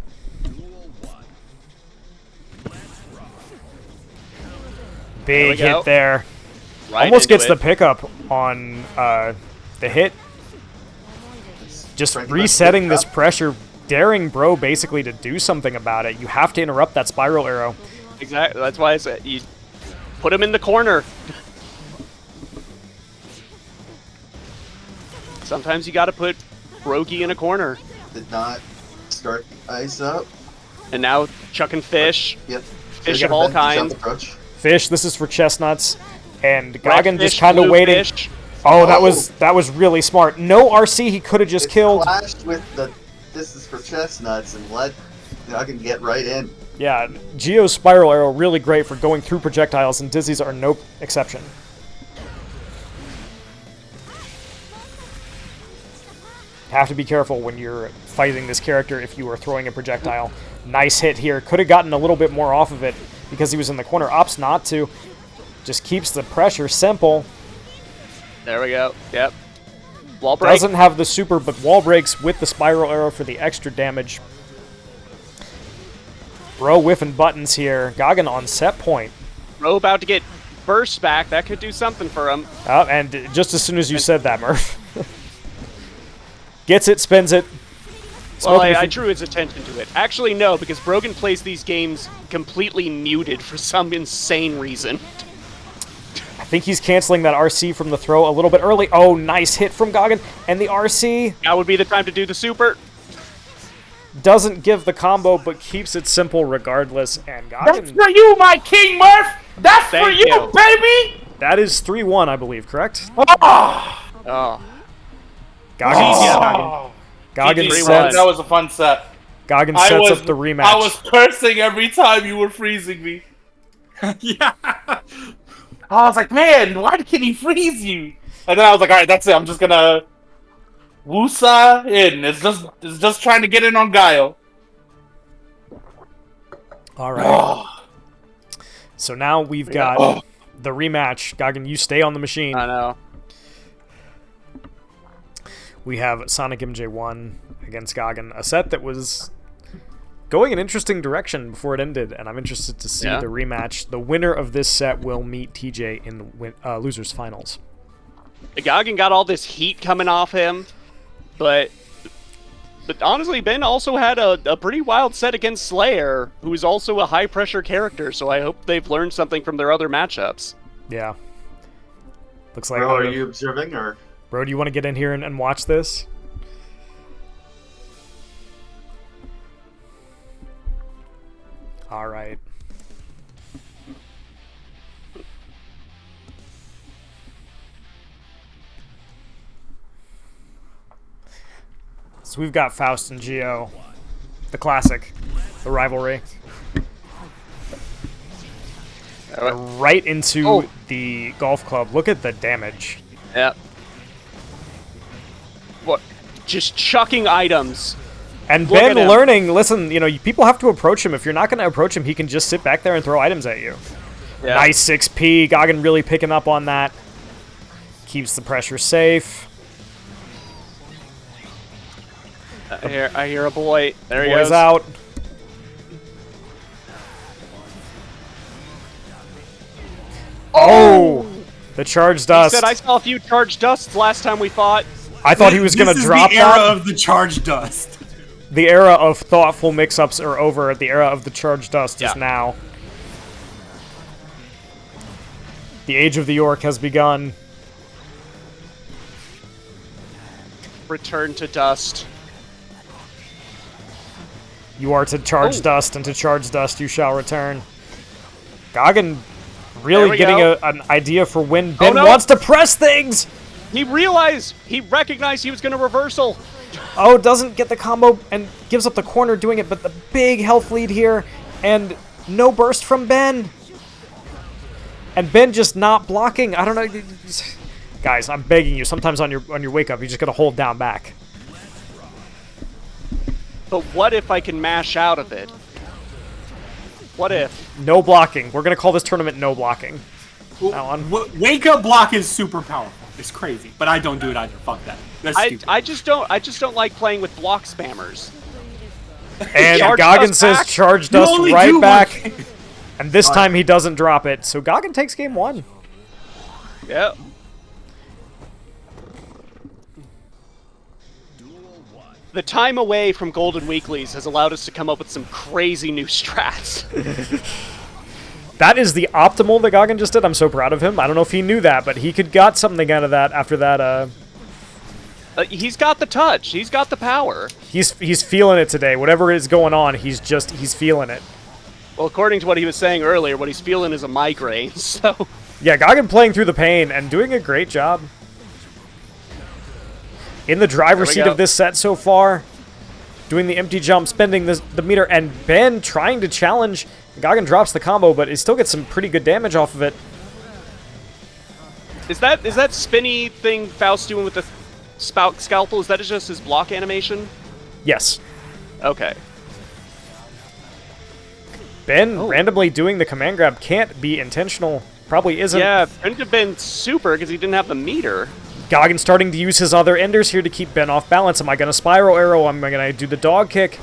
Big hit there. Right Almost gets into the pickup on the hit. just Trying to resetting get this up. pressure, daring Bro basically to do something about it. You have to interrupt that spiral arrow. Exactly. That's why I said you put him in the corner. Sometimes you got to put Brogy in a corner. Did not start ice up. And now chucking fish. Yep. Fish Should've of all been jump kinds. approach. Fish, this is for chestnuts. And Red Goggin just fish, kind of blue waiting. fish. Oh, that was really smart. No RC, he could have just It killed. clashed with the this is for chestnuts and let Goggin get right in. Yeah, Geo's spiral arrow really great for going through projectiles, and Dizzy's are no exception. Have to be careful when you're fighting this character if you are throwing a projectile. Nice hit here. Could have gotten a little bit more off of it because he was in the corner. Opts not to. Just keeps the pressure simple. There we go. Yep. Wall break. Doesn't have the super, but wall breaks with the spiral arrow for the extra damage. Bro whiffing buttons here. Goggin on set point. Bro about to get burst back. That could do something for him. Oh, and just as soon as you said that, Murph. Gets it, spins it. Well, Smoking I drew his attention to it. Actually, no, because Brogan plays these games completely muted for some insane reason. I think he's canceling that RC from the throw a little bit early. Oh, nice hit from Goggin. And the RC Now would be the time to do the super. doesn't give the combo, but keeps it simple regardless. And That's Goggin, for you, my King Murph! That's for Thank you, you. baby! that is 3-1, I believe, correct? Oh, Oh. Goggin, oh. Goggin, GG, sets, that was a fun set. Goggin I sets was, up the rematch. I was cursing every time you were freezing me. Yeah. I was like, man, why can he freeze you? And then I was like, all right, that's it. I'm just gonna woosa in. It's just trying to get in on Guile. All right. Oh, So now we've got Oh. the rematch. Goggin, you stay on the machine. I know. We have Sonic MJ1 against Goggin, a set that was going an interesting direction before it ended, and I'm interested to see Yeah. the rematch. The winner of this set will meet TJ in losers finals. Goggin got all this heat coming off him, but honestly, Ben also had a pretty wild set against Slayer, who is also a high-pressure character, so I hope they've learned something from their other matchups. Yeah. Looks like... Bro, are you observing or? Bro, do you want to get in here and watch this? All right. So we've got Faust and Geo, the classic, the rivalry. Right into the golf club. Look at the damage. Yep. What? Just chucking items. And Look Ben at him. learning, listen, you know, people have to approach him. If you're not going to approach him, he can just sit back there and throw items at you. Yeah. Nice 6P. Goggin really picking up on that. Keeps the pressure safe. I hear a boy. There he Boys goes. out. Oh! The charged He dust. said I saw a few charged dusts last time we fought. I thought he was going to This is drop the era that. of the charged dust. The era of thoughtful mix-ups are over. The era of the charged dust Yeah. is now. The age of the York has begun. Return to dust. You are to charge Oh. dust, and to charge dust you shall return. Goggin There really we getting go. an idea for when Ben no. wants to press things! He recognized he was going to reversal. Oh, doesn't get the combo and gives up the corner doing it, but the big health lead here, and no burst from Ben. And Ben just not blocking. I don't know. Guys, I'm begging you, sometimes on your wake up, you just gotta hold down back. But what if I can mash out of it? What if? No blocking. We're gonna call this tournament no blocking. Alan. Wake up block is super powerful. It's crazy, but I don't do it either. Fuck that. That's stupid. I just don't like playing with block spammers. And Charge Goggin dust says back. charge You dust only right do back. one thing. And this time he doesn't drop it. So Goggin takes game 1. Yep. The time away from Golden Weeklies has allowed us to come up with some crazy new strats. That is the optimal that Goggin just did. I'm so proud of him. I don't know if he knew that, but he could got something out of that after that. He's got the touch. He's got the power. He's feeling it today. Whatever is going on, he's feeling it. Well, according to what he was saying earlier, what he's feeling is a migraine, so... Yeah, Goggin playing through the pain and doing a great job. In the driver's seat of this set so far. Doing the empty jump, spending the meter, and Ben trying to challenge. Goggin drops the combo, but he still gets some pretty good damage off of it. Is that spinny thing Faust doing with the scalpel, is that just his block animation? Yes. Okay. Ben randomly doing the command grab can't be intentional. Probably isn't. Yeah, couldn't have been super because he didn't have the meter. Goggin starting to use his other enders here to keep Ben off balance. Am I going to spiral arrow? Am I going to do the dog kick?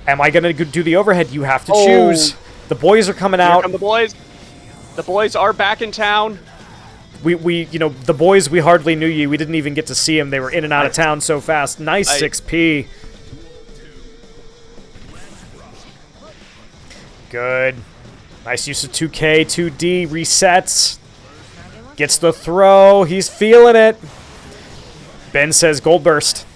Am I going to do the overhead? You have to choose. The boys are coming out. Here come the boys. The boys are back in town. We the boys, we hardly knew you. We didn't even get to see them. They were in and out of town so fast. Nice 6P. Good. Nice use of 2K, 2D, resets. Gets the throw. He's feeling it. Ben says gold burst.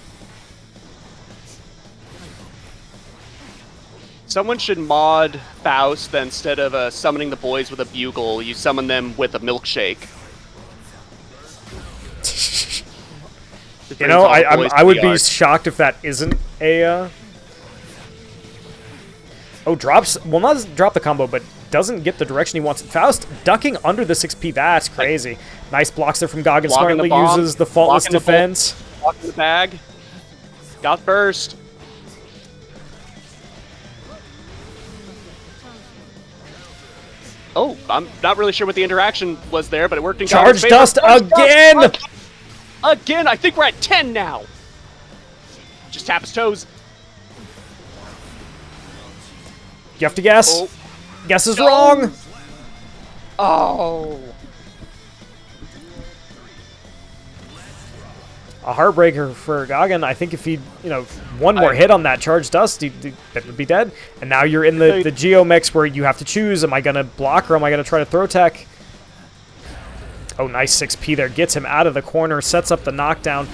Someone should mod Faust, then instead of summoning the boys with a bugle, you summon them with a milkshake. You know, I would be shocked if that isn't a... Oh, drops... Well, not drop the combo, but doesn't get the direction he wants. Faust ducking under the 6P. That's crazy. Nice blocks there from Goggin. Smartly uses the faultless defense. Block in the bag. Got burst. Oh, I'm not really sure what the interaction was there, but it worked in Goggin's Charge favor. dust again! Again! I think we're at 10 now! Just tap his toes. You have to guess. Oh. Guess is wrong. Oh. A heartbreaker for Goggin. I think if he, one more hit on that charge dust, that would be dead. And now you're in the Geo mix where you have to choose, am I going to block or am I going to try to throw tech? Oh, nice 6P there. Gets him out of the corner, sets up the knockdown.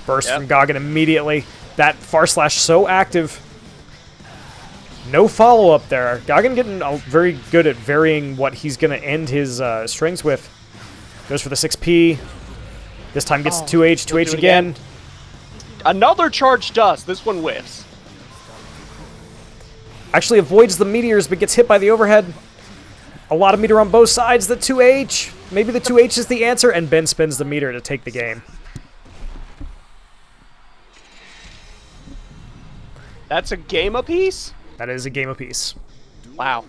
Burst from Goggin immediately. That far slash so active. No follow-up there. Goggin getting very good at varying what he's going to end his strings with. Goes for the 6P. This time gets the 2H, 2H again. Another charge dust. This one whiffs. Actually avoids the meteors, but gets hit by the overhead. A lot of meter on both sides. The 2H. Maybe the 2H is the answer, and Ben spins the meter to take the game. That's a game apiece? That is a game apiece. Wow.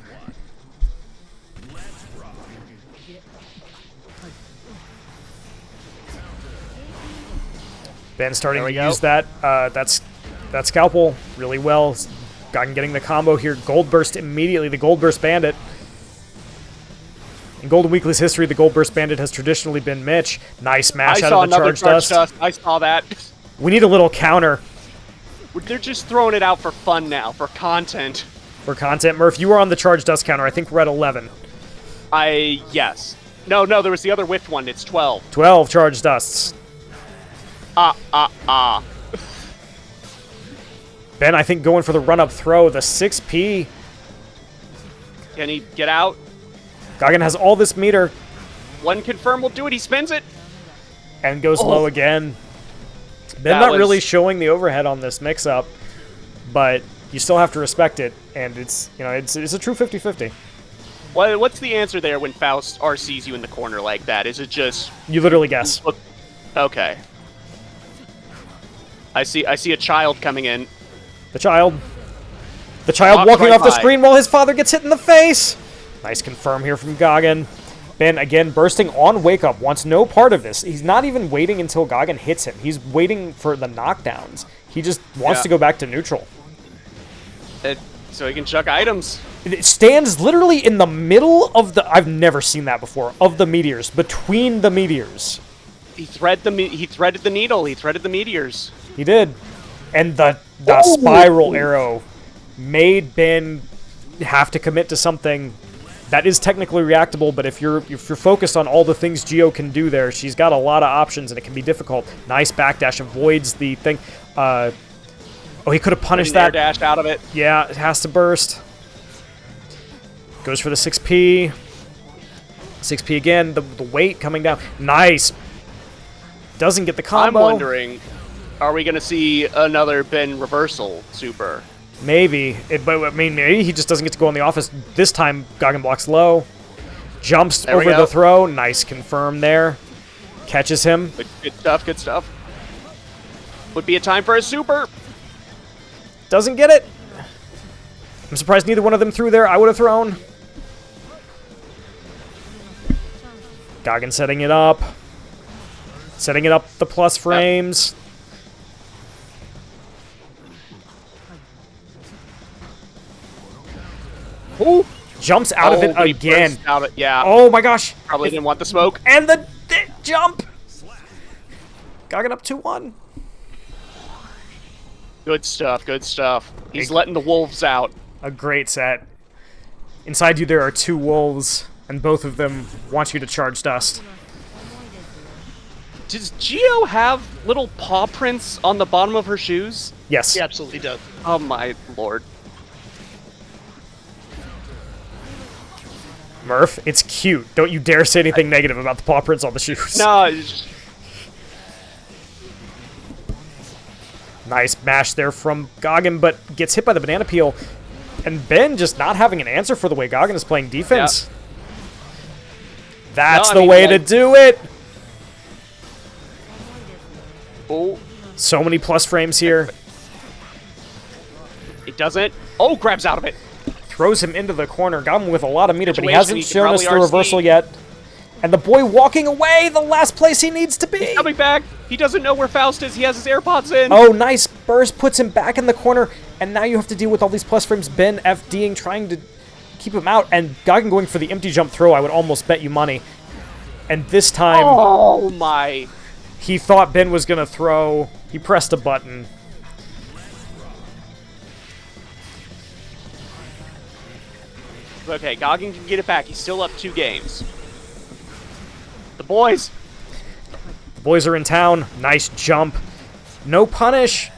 Ben starting to use that scalpel really well. Goggin getting the combo here. Gold Burst immediately. The Gold Burst Bandit. In Golden Weekly's history, the Gold Burst Bandit has traditionally been Mitch. Nice mash out of the charge dust. I saw that. We need a little counter. They're just throwing it out for fun now, for content. For content. Murph, you were on the charge dust counter. I think we're at 11. Yes. No, there was the other whiffed one. It's 12. 12 charge dusts. Ben, I think, going for the run-up throw. The 6P. Can he get out? Goggin has all this meter. One confirm will do it. He spins it. And goes low again. Ben not really showing the overhead on this mix-up, but you still have to respect it, and it's a true 50-50. Well, what's the answer there when Faust RCs you in the corner like that? Is it just... You literally guess. Okay. I see a child coming in. The child walking right off the by. screen while his father gets hit in the face. Nice confirm here from Goggin. Ben, again, bursting on Wake Up, wants no part of this. He's not even waiting until Goggin hits him. He's waiting for the knockdowns. He just wants to go back to neutral. So he can chuck items. It stands literally in the middle of the... I've never seen that before. Of the meteors. Between the meteors. He threaded the needle. He threaded the meteors. He did. And the spiral arrow made Ben have to commit to something that is technically reactable, but if you're focused on all the things Geo can do there, she's got a lot of options and it can be difficult. Nice backdash, avoids the thing. Oh, he could have punished that. Dash out of it. Yeah, it has to burst. Goes for the 6P. 6P again, the weight coming down. Nice. Doesn't get the combo. I'm wondering, are we going to see another Ben reversal super? Maybe. But I mean, maybe he just doesn't get to go in the office. This time, Goggin blocks low. Jumps There we over go. the throw. Nice confirm there. Catches him. Good stuff, good stuff. Would be a time for a super. Doesn't get it. I'm surprised neither one of them threw there. I would have thrown. Goggin setting it up. Setting it up the plus frames. Ooh. Jumps out of it but he again. burst Out of, yeah. Oh my gosh. Probably didn't want the smoke. And the jump. Goggin up 2-1. Good stuff, good stuff. He's letting the wolves out. A great set. Inside you there are 2 wolves, and both of them want you to charge dust. Does Geo have little paw prints on the bottom of her shoes? Yes. He absolutely does. Oh my lord. Murph, it's cute. Don't you dare say anything negative about the paw prints on the shoes. No, it's- Nice mash there from Goggin, but gets hit by the banana peel. And Ben just not having an answer for the way Goggin is playing defense. That's No, I the mean, way like- to do it. oh, So many plus frames here. it doesn't. Oh, grabs out of it. Throws him into the corner. Goggin with a lot of meter, but he Situation hasn't he could shown us probably the RC. reversal yet. And the boy walking away, the last place he needs to be. Coming back. He doesn't know where Faust is. He has his AirPods in. Oh, nice burst, puts him back in the corner, and now you have to deal with all these plus frames. Ben FDing, trying to keep him out, and Goggin going for the empty jump throw. I would almost bet you money. And this time, Oh my. he thought Ben was going to throw. He pressed a button. Okay, Goggin can get it back. He's still up 2 games. The boys. The boys are in town. Nice jump. No punish.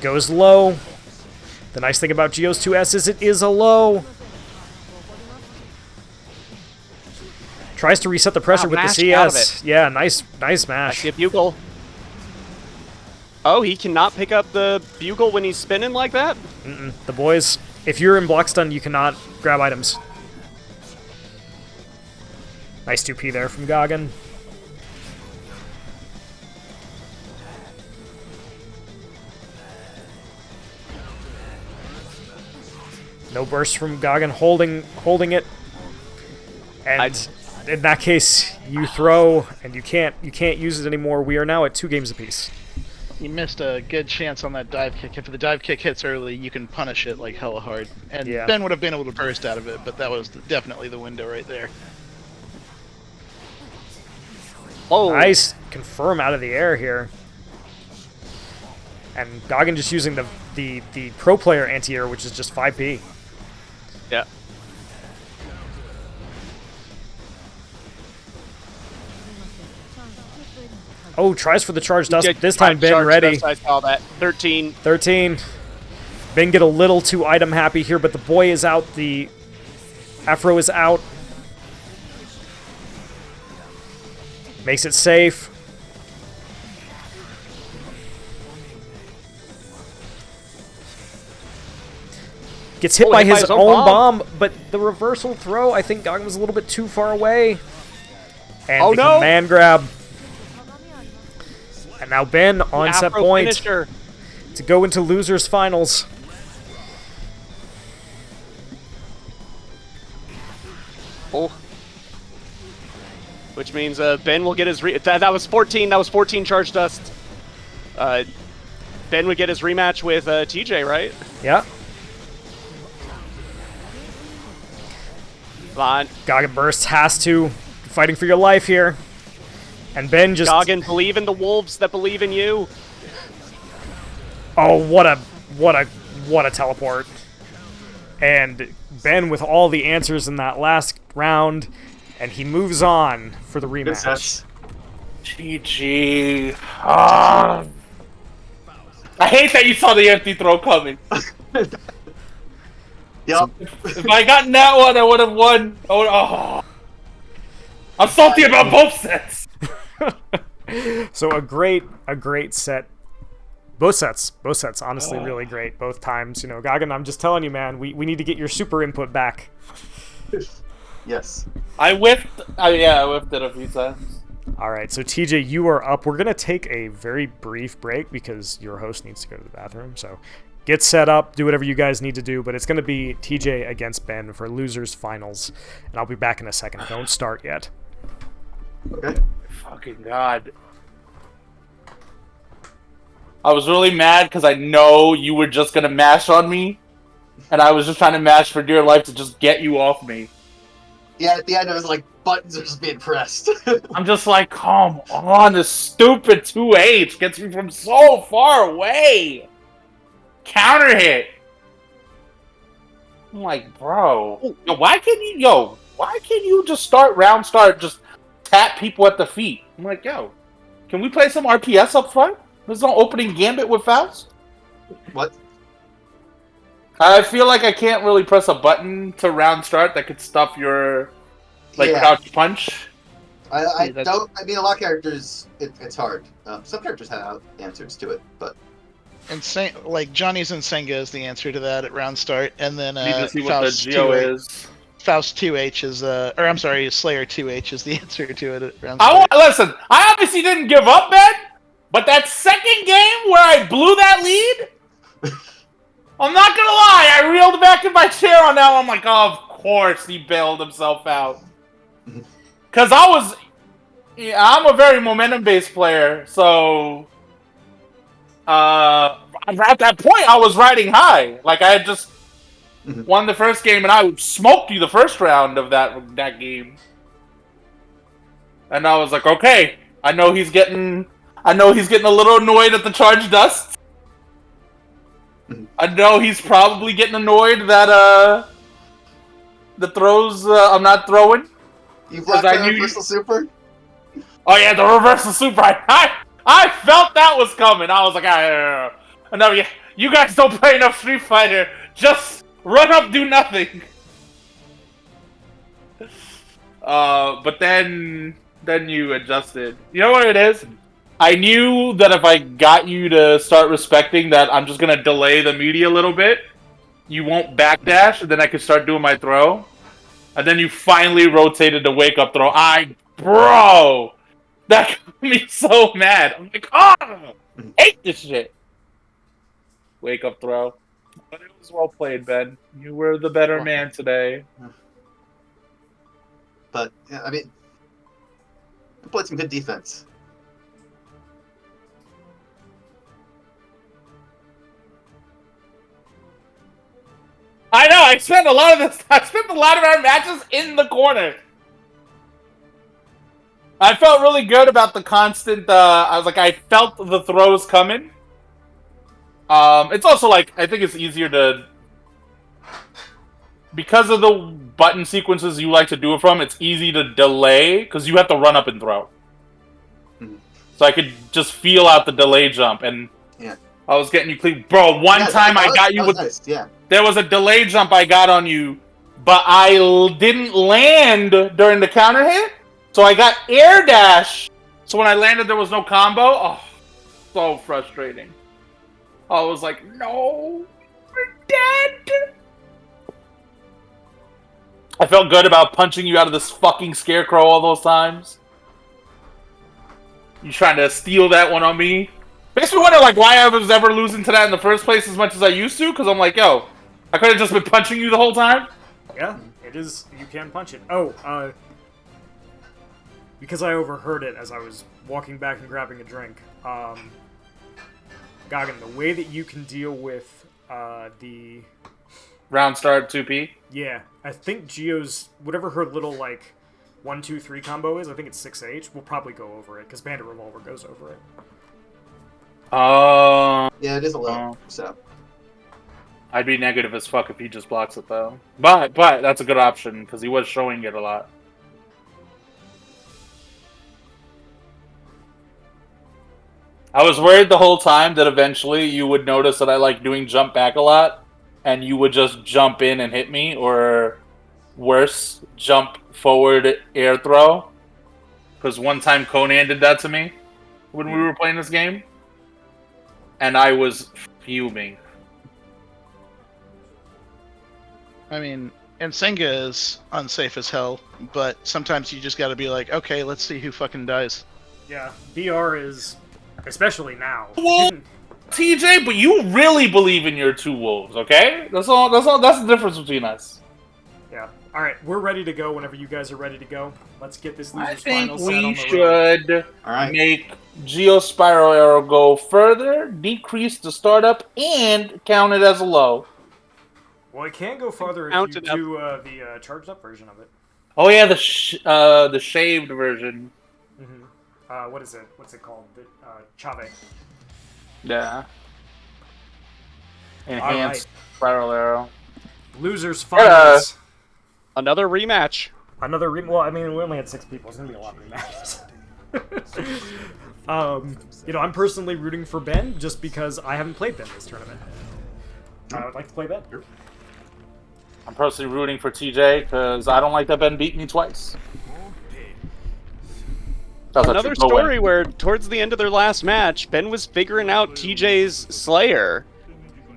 Goes low. The nice thing about Geo's 2S is it is a low. Tries to reset the pressure with the mashed out of CS. Yeah, nice I mash. see a bugle. Oh, he cannot pick up the bugle when he's spinning like that? The boys, if you're in block stun, you cannot grab items. Nice 2P there from Goggin. No burst from Goggin, holding it. And in that case, you throw and you can't use it anymore. We are now at 2 games apiece. You missed a good chance on that dive kick. If the dive kick hits early, you can punish it like hella hard. And Yeah. Ben would have been able to burst out of it, but that was definitely the window right there. Oh, Nice confirm out of the air here. And Goggin just using the pro player anti-air, which is just 5P. yeah. Oh, tries for the charge dust. Yeah, This time Ben charge ready. dust, I saw that. 13. 13. Ben get a little too item happy here, but the boy is out. The Afro is out. Makes it safe. Gets hit Oh, by hit by his his own own bomb, but the reversal throw, I think Goggin was a little bit too far away. And Oh, the no. command grab. And now Ben on set Afro point finisher. to go into losers finals. Oh. Which means Ben will get his that was 14. That was 14 charge dust. Ben would get his rematch with TJ, right? Yeah. Come on. Goggin burst has to. Fighting for your life here. And Ben just... Goggin, believe in the wolves that believe in you. Oh, what a teleport. And Ben with all the answers in that last round, and he moves on for the Good rematch. sets. GG. Ah. I hate that you saw the empty throw coming. Yep. If I gotten that one, I would have won. I'm salty about both sets. So a great set. Both sets, honestly, really great. Both times, Goggin, I'm just telling you, man, we need to get your super input back. Yes. I whiffed. I whiffed it a few times. All right, so TJ, you are up. We're going to take a very brief break because your host needs to go to the bathroom. So get set up, do whatever you guys need to do, but it's going to be TJ against Ben for losers finals, and I'll be back in a second. Don't start yet. Okay. Fucking God. I was really mad because I know you were just going to mash on me, and I was just trying to mash for dear life to just get you off me. Yeah, at the end it was like buttons are just being pressed. I'm just like, come on, this stupid 2H gets me from so far away. Counter hit. I'm like, bro, why can't you just just tap people at the feet? I'm like, yo, can we play some RPS up front? There's no opening gambit with Faust. What? I feel like I can't really press a button to round start that could stuff your crouch punch. I don't. I mean, a lot of characters, it's hard. Some characters have answers to it, but And Johnny's and Senga is the answer to that at round start, and then Need to see what the Faust Geo 2H is. Faust 2H is or I'm sorry, Slayer 2H is the answer to it at round start. Listen, I obviously didn't give up, man. But that second game where I blew that lead, I'm not gonna lie, I reeled back in my chair on that one. I'm like, oh, of course he bailed himself out. Because I'm a very momentum-based player, so at that point I was riding high. Like I had just won the first game, and I smoked you the first round of that game. And I was like, okay, I know he's getting a little annoyed at the charge dust. I know he's probably getting annoyed that the throws I'm not throwing. You blocked my reversal super? Oh yeah, the reversal super. I felt that was coming. I was like, no, you guys don't play enough Street Fighter. Just run up, do nothing. But then you adjusted. You know what it is? I knew that if I got you to start respecting that I'm just going to delay the media a little bit, you won't backdash, and then I could start doing my throw. And then you finally rotated the wake-up throw. Bro! That got me so mad. I'm like, hate this shit. Wake-up throw. But it was well played, Ben. You were the better man today. But, yeah, I mean, you played some good defense. I know. I spent a lot of our matches in the corner. I felt really good about the constant. I felt the throws coming. It's also like I think it's easier to, because of the button sequences you like to do it from. It's easy to delay because you have to run up and throw. So I could just feel out the delay jump, and I was getting you clean, bro. One time I got you with. Nice. Yeah. There was a delay jump I got on you, but I didn't land during the counter hit, so I got air dash. So when I landed, there was no combo. Oh, so frustrating. I was like, no, we're dead. I felt good about punching you out of this fucking scarecrow all those times. You trying to steal that one on me? Makes me wonder why I was ever losing to that in the first place as much as I used to, because I'm like, yo, I could have just been punching you the whole time. Yeah, it is. You can punch it. Oh, because I overheard it as I was walking back and grabbing a drink. Goggin, the way that you can deal with the round start 2P. Yeah, I think Geo's whatever her little 1, 2, 3 combo is. I think it's 6H. We'll probably go over it, because Bandit Revolver goes over it. Yeah, it is a low, so. I'd be negative as fuck if he just blocks it, though. But that's a good option, because he was showing it a lot. I was worried the whole time that eventually you would notice that I like doing jump back a lot, and you would just jump in and hit me, or worse, jump forward air throw. Because one time Conan did that to me when we were playing this game, and I was fuming. I mean, and Senga is unsafe as hell, but sometimes you just gotta be like, okay, let's see who fucking dies. Yeah, BR is, especially now. Well, TJ, but you really believe in your 2 wolves, okay? That's all. That's the difference between us. Yeah. All right, we're ready to go whenever you guys are ready to go. Let's get this I loser's think final set on we the road. should All right. make Geo Spiral Arrow go further, decrease the startup, and count it as a low. Well, it can go farther if Count you it up. do the charged up version of it. Oh yeah, the shaved version. What is it? What's it called? The Chave. Yeah. All Enhanced right. Spiral Arrow. Losers finals. Another rematch. Another well, I mean, we only had 6 people. It's gonna be a lot of rematches. You know, I'm personally rooting for Ben just because I haven't played Ben this tournament. I would like to play Ben. I'm personally rooting for TJ because I don't like that Ben beat me twice. That's Another story where, towards the end of their last match, Ben was figuring out TJ's Slayer.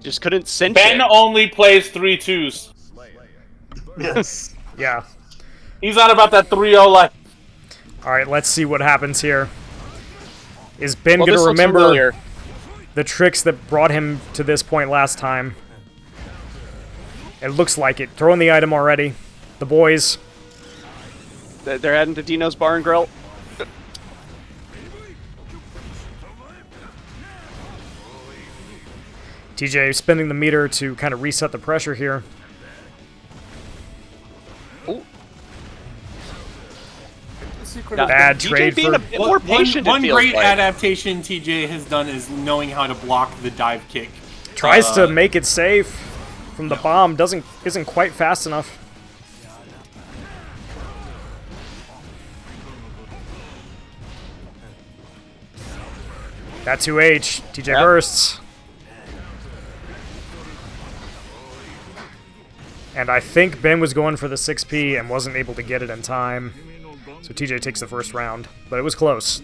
Just couldn't cinch Ben it. only plays 3-2s. Yes. Yeah. He's not about that 3-0 life. All right, let's see what happens here. Is Ben Well, gonna this looks remember familiar. the tricks that brought him to this point last time? It looks like it. Throwing the item already. The boys. They're heading to Dino's Bar and Grill. TJ spinning the meter to kind of reset the pressure here. Now, Bad DJ trade being for... a bit more patient. One it feels great like. adaptation TJ has done is knowing how to block the dive kick. Tries to make it safe from the bomb. Isn't quite fast enough. That 2H. TJ Yep. bursts. And I think Ben was going for the 6P and wasn't able to get it in time. So TJ takes the first round. But it was close.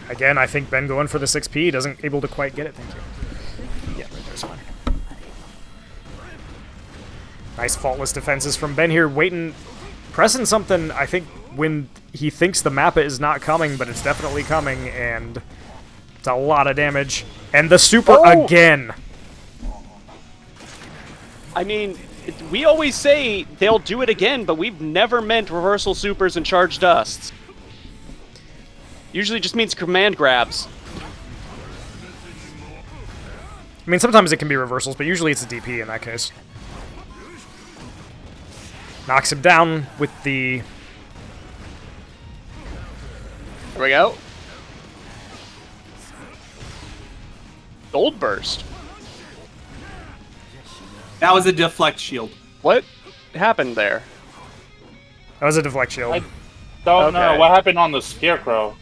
Again, I think Ben going for the 6P doesn't able to quite get it. Thank you. Yeah, right there's fine. Nice faultless defenses from Ben here, waiting, pressing something, I think, when he thinks the Mappa is not coming, but it's definitely coming, and it's a lot of damage. And the super again. I mean, we always say they'll do it again, but we've never meant reversal supers and charged dusts. Usually just means command grabs. I mean, sometimes it can be reversals, but usually it's a DP in that case. Knocks him down with the... Here we go. Gold burst. That was a deflect shield. What happened there? That was a deflect shield. I don't know. Okay. What happened on the Scarecrow?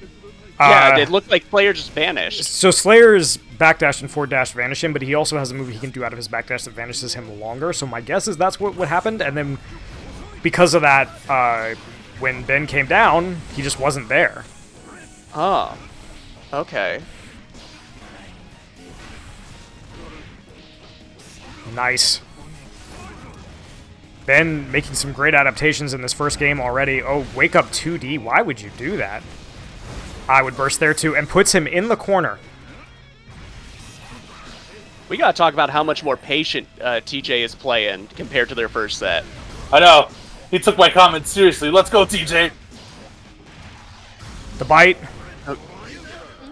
Yeah, it looked like Slayer just vanished. So Slayer's backdash and forward dash vanish him, but he also has a move he can do out of his backdash that vanishes him longer. So my guess is that's what happened. And then because of that, when Ben came down, he just wasn't there. Oh. Okay. Nice. Ben making some great adaptations in this first game already. Oh, wake up 2D. Why would you do that? I would burst there too, and puts him in the corner. We gotta talk about how much more patient TJ is playing compared to their first set. I know. He took my comment seriously. Let's go, TJ. The bite.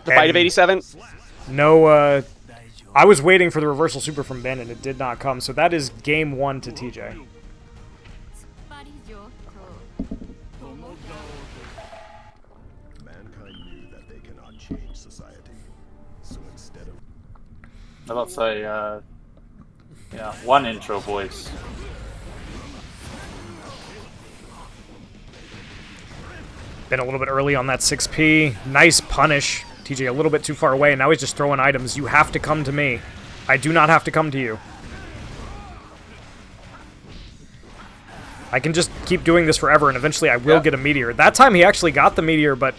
The fight of And- 87? No, I was waiting for the reversal super from Ben, and it did not come. So that is game 1 to TJ. Mankind knew that they cannot change society. So instead of I will say, one intro voice. Been a little bit early on that 6P. Nice punish. TJ a little bit too far away, and now he's just throwing items. You have to come to me. I do not have to come to you. I can just keep doing this forever, and eventually I will get a meteor. That time he actually got the meteor, but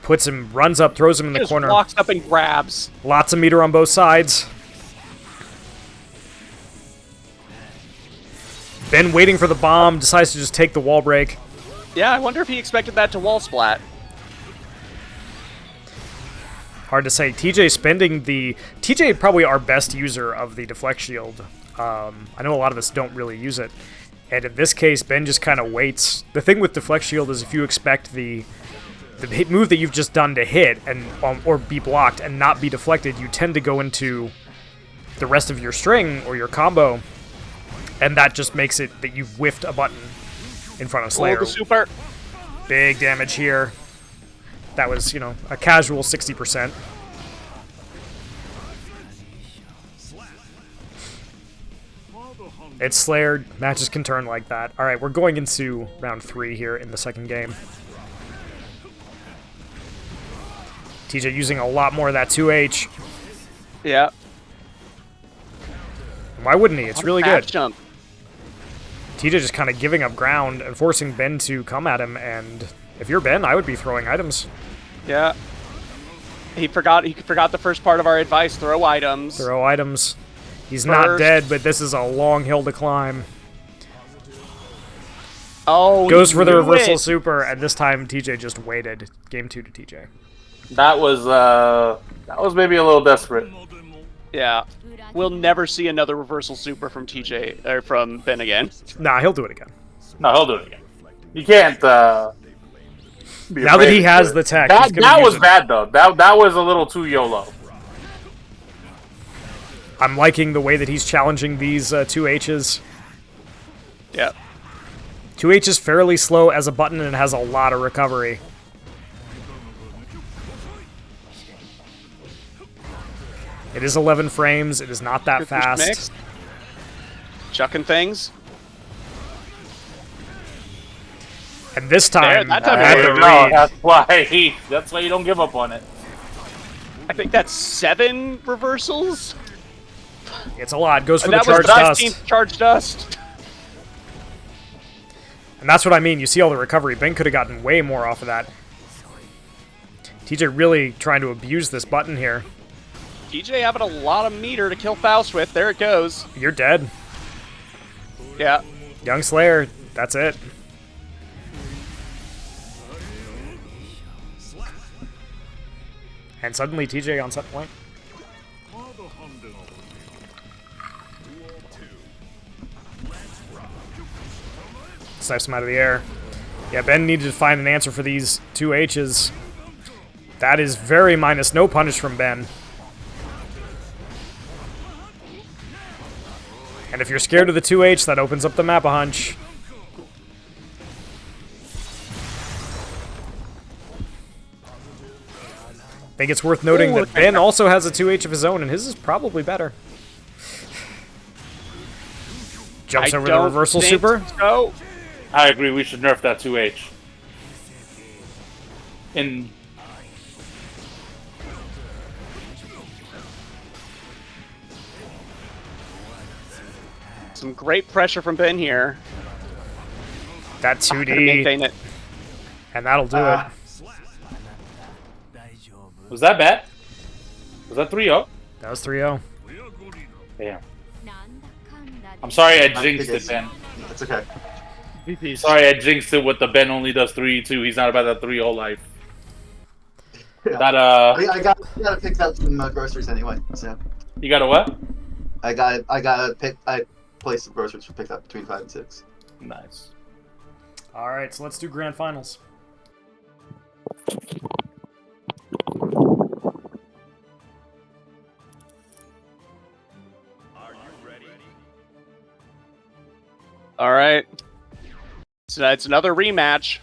puts him, runs up, throws him in the Just corner. walks up and grabs. Lots of meter on both sides. Ben waiting for the bomb, decides to just take the wall break. Yeah, I wonder if he expected that to wall splat. Hard to say. TJ spending the... TJ probably our best user of the deflect shield. I know a lot of us don't really use it. And in this case, Ben just kind of waits. The thing with deflect shield is if you expect the hit move that you've just done to hit and or be blocked and not be deflected, you tend to go into the rest of your string or your combo, and that just makes it that you've whiffed a button in front of Roll Slayer. the super. Big damage here. That was, you know, a casual 60%. It's Slayer. Matches can turn like that. All right, we're going into round 3 here in the second game. TJ using a lot more of that 2H. Yeah. Why wouldn't he? It's really Half good. jump. TJ just kind of giving up ground and forcing Ben to come at him, and if you're Ben, I would be throwing items. Yeah. He forgot the first part of our advice, throw items. Throw items. He's not First. dead, but this is a long hill to climb. Oh, Goes he for the knew reversal it. super, and this time TJ just waited. Game 2 to TJ. That was maybe a little desperate. Yeah. We'll never see another reversal super from TJ or from Ben again. Nah, he'll do it again. No, he'll do it again. You can't. Be Now that afraid he to has do the it. tech, that he's gonna that use was it. bad though. That was a little too YOLO. I'm liking the way that he's challenging these 2Hs. Yeah. 2H is fairly slow as a button and has a lot of recovery. It is 11 frames. It is not that Good push mix. fast. Chucking things. And this time, that time I had it to worked. No, read. that's why you don't give up on it. I think that's 7 reversals. It's a lot. Goes for And the that was charge the dust. 19th charge dust. And that's what I mean. You see all the recovery. Ben could have gotten way more off of that. TJ really trying to abuse this button here. TJ having a lot of meter to kill Faust with. There it goes. You're dead. Yeah. Young Slayer, that's it. And suddenly TJ on set point. Snipes him out of the air. Yeah, Ben needed to find an answer for these 2Hs. That is very minus. No punish from Ben. And if you're scared of the 2H, that opens up the Map-a-Hunch. I think it's worth noting that Ben also has a 2H of his own, and his is probably better. Jumps over the reversal super. So. I agree. We should nerf that 2H. In Some great pressure from Ben here. That Gonna 2D, maintain it. and that'll do it. was that bad? Was that 3-0? That was 3-0. Damn. I'm sorry I jinxed it, Ben. It's okay. Sorry I jinxed it with the Ben only does 3-2. He's not about that 3-0 life. Yeah. That I gotta pick up some groceries anyway. So you got a what? I placed some groceries for pickup between 5 and 6. Nice. All right, so let's do grand finals. it's another rematch.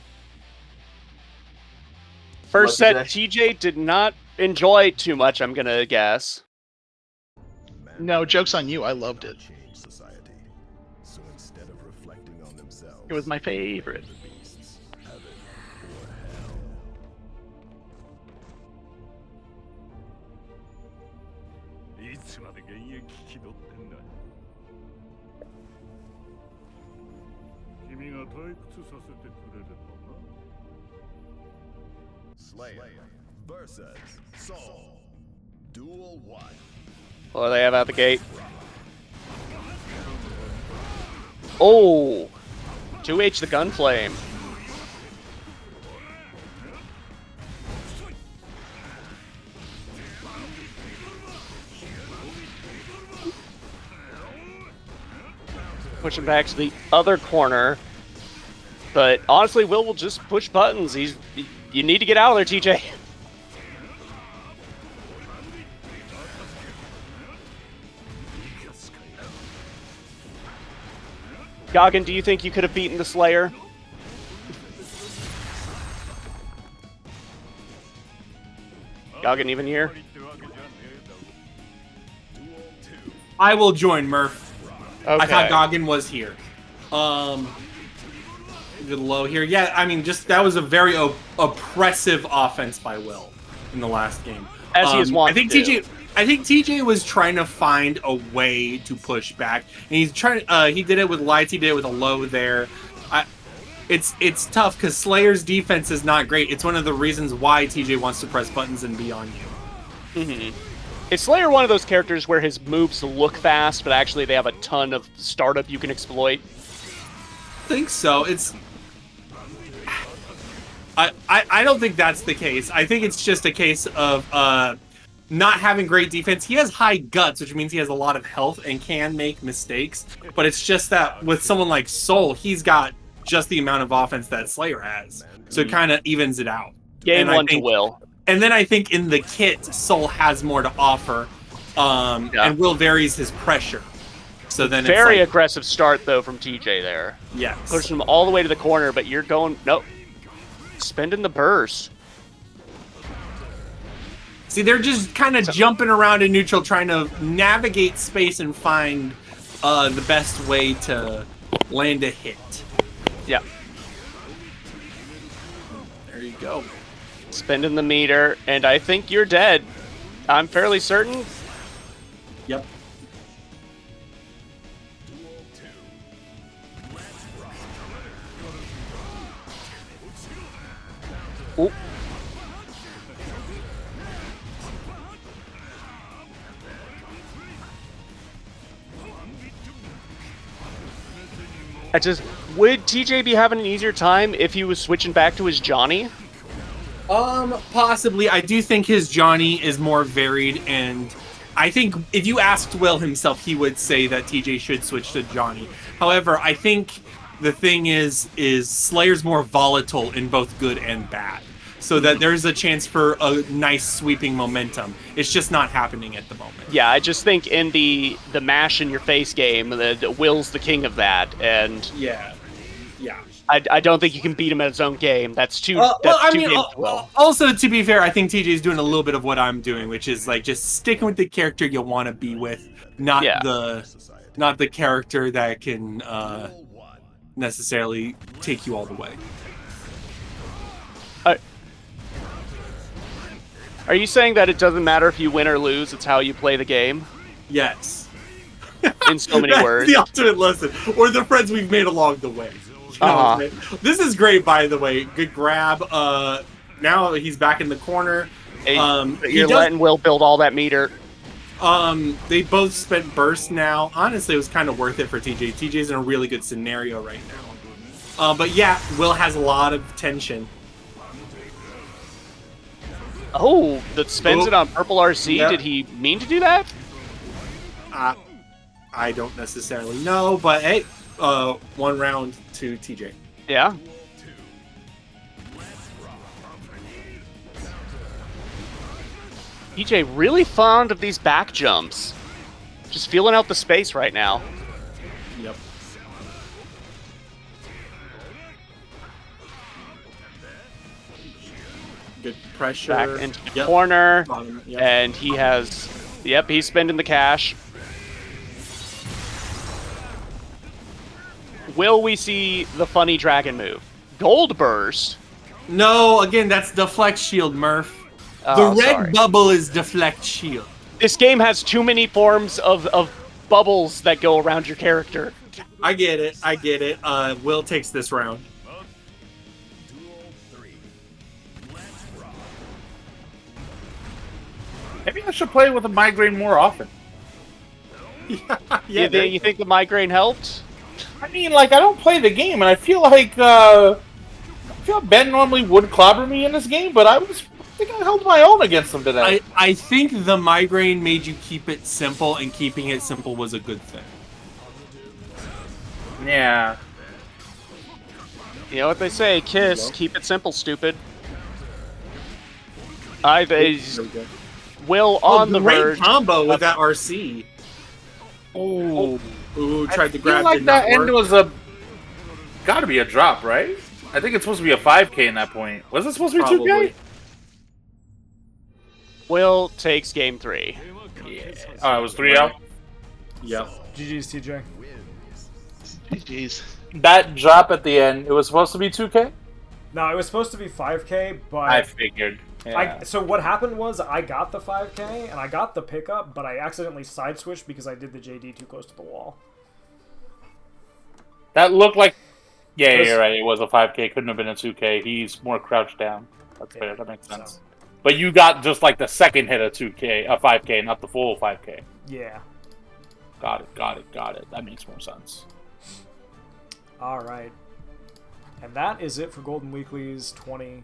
First Lucky set, TJ did not enjoy too much, I'm gonna guess. No, joke's on you. I loved it. Change society. So instead of reflecting on themselves, It was my favorite. the beasts, heaven or hell. いつまで現役気取ってんだ。君が退屈させてくれればな。Slayer versus Soul. Duel 1. What do they have out the gate? Oh! 2H the Gunflame. Pushing back to the other corner. But honestly, Will just push buttons. You need to get out of there, TJ. Goggin, do you think you could have beaten the Slayer? Goggin even here? I will join Murph. Okay. I thought Goggin was here. Good low here. Yeah, I mean, just that was a very oppressive offense by Will in the last game. As he is wont I think to do. TJ was trying to find a way to push back, and he's trying. He did it with lights. He did it with a low there. It's tough because Slayer's defense is not great. It's one of the reasons why TJ wants to press buttons and be on you. Mm-hmm. Is Slayer one of those characters where his moves look fast, but actually they have a ton of startup you can exploit? I think so. I don't think that's the case. I think it's just a case of not having great defense. He has high guts, which means he has a lot of health and can make mistakes. But it's just that with someone like Soul, he's got just the amount of offense that Slayer has. So it kind of evens it out. Game one to Will. And then I think in the kit, Soul has more to offer. And Will varies his pressure. So then Very it's like, aggressive start, though, from TJ there. yes. Pushing him all the way to the corner, but you're going... Nope. Spending the burst. See, they're just kind of jumping around in neutral, trying to navigate space and find the best way to land a hit. Yeah. There you go. Spending the meter, and I think you're dead. I'm fairly certain. Yep. Oop. Would TJ be having an easier time if he was switching back to his Johnny? Possibly. I do think his Johnny is more varied, and I think if you asked Will himself, he would say that TJ should switch to Johnny. However, I think the thing is Slayer's more volatile in both good and bad, so that there's a chance for a nice sweeping momentum. It's just not happening at the moment. Yeah, I just think in the mash in your face game, the Will's the king of that, and Yeah. I don't think you can beat him at his own game. That's too. Well. Also, to be fair, I think TJ is doing a little bit of what I'm doing, which is like just sticking with the character you want to be with, not the character that can necessarily take you all the way. Are you saying that it doesn't matter if you win or lose? It's how you play the game. Yes. In so many That's words. the ultimate lesson, or the friends we've made along the way. You know what I mean? This is great, by the way. Good grab. Now he's back in the corner. You're letting Will build all that meter. They both spent burst now. Honestly, it was kind of worth it for TJ. TJ's in a really good scenario right now. But yeah, Will has a lot of tension. Oh, that spends it on purple RC. Yeah. Did he mean to do that? I don't necessarily know, but hey, one round to TJ. Yeah. TJ really fond of these back jumps. Just feeling out the space right now. Yep. Good pressure. Back into the Yep. corner, Bottom, yep. and he has. Yep, he's spending the cash. Will we see the funny dragon move? Gold burst. No, again, that's deflect shield, Murph. Oh, The red sorry. bubble is deflect shield. This game has too many forms of bubbles that go around your character. I get it. I get it. Will takes this round. Maybe I should play with a migraine more often. You think the migraine helped? I mean, like, I don't play the game, and I feel like Ben normally would clobber me in this game, but I think I held my own against him today. I think the migraine made you keep it simple, and keeping it simple was a good thing. Yeah. You know what they say, Kiss, keep it simple, stupid. Will on the great verge. combo with that RC. Oh. Ooh, tried to I feel grab. like did that not end work. was gotta be a drop, right? I think it's supposed to be a 5K in that point. Was it supposed to be 2K? Probably. Will takes game 3. Yeah. Oh, it was 3-0? Yep. GG's, TJ. GG's. That drop at the end, it was supposed to be 2K? No, it was supposed to be 5K, but I figured. Yeah. so what happened was I got the 5K and I got the pickup, but I accidentally side switched because I did the JD too close to the wall. That looked like... Yeah, you're right. It was a 5K. Couldn't have been a 2K. He's more crouched down. That's fair. That makes sense. So, But you got just like the second hit of 2K, a 5K, not the full 5K. yeah. Got it. That makes more sense. All right. And that is it for Golden Weeklies 20,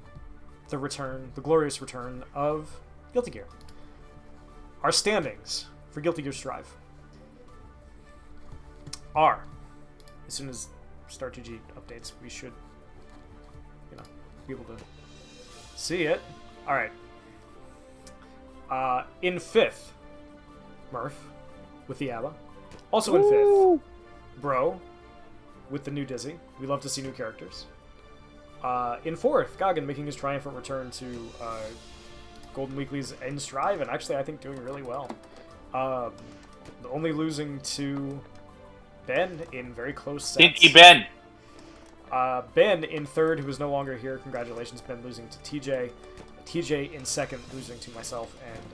the glorious return of Guilty Gear. Our standings for Guilty Gear Strive are, as soon as Star 2G updates, we should, be able to see it. All right. In 5th, Murph with the ABBA. Also in 5th, Bro with the new Dizzy. We love to see new characters. In 4th, Goggin making his triumphant return to Golden Weeklies and Strive, and actually I think doing really well. Only losing to Ben in very close sets. Stinky Ben. Ben in 3rd, who is no longer here. Congratulations, Ben, losing to TJ. TJ in 2nd, losing to myself and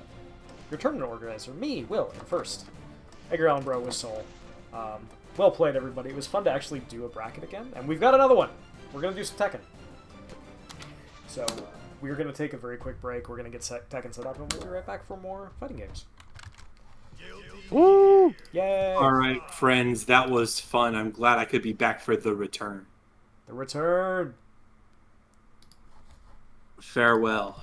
your tournament organizer, me, Will, in 1st. Edgar Allan Bro with Soul. Well played, everybody. It was fun to actually do a bracket again, and we've got another one. We're going to do some Tekken. So, we're going to take a very quick break. We're going to get Tekken set up, and we'll be right back for more fighting games. Woo! Yay! All right, friends, that was fun. I'm glad I could be back for the return. The return! Farewell.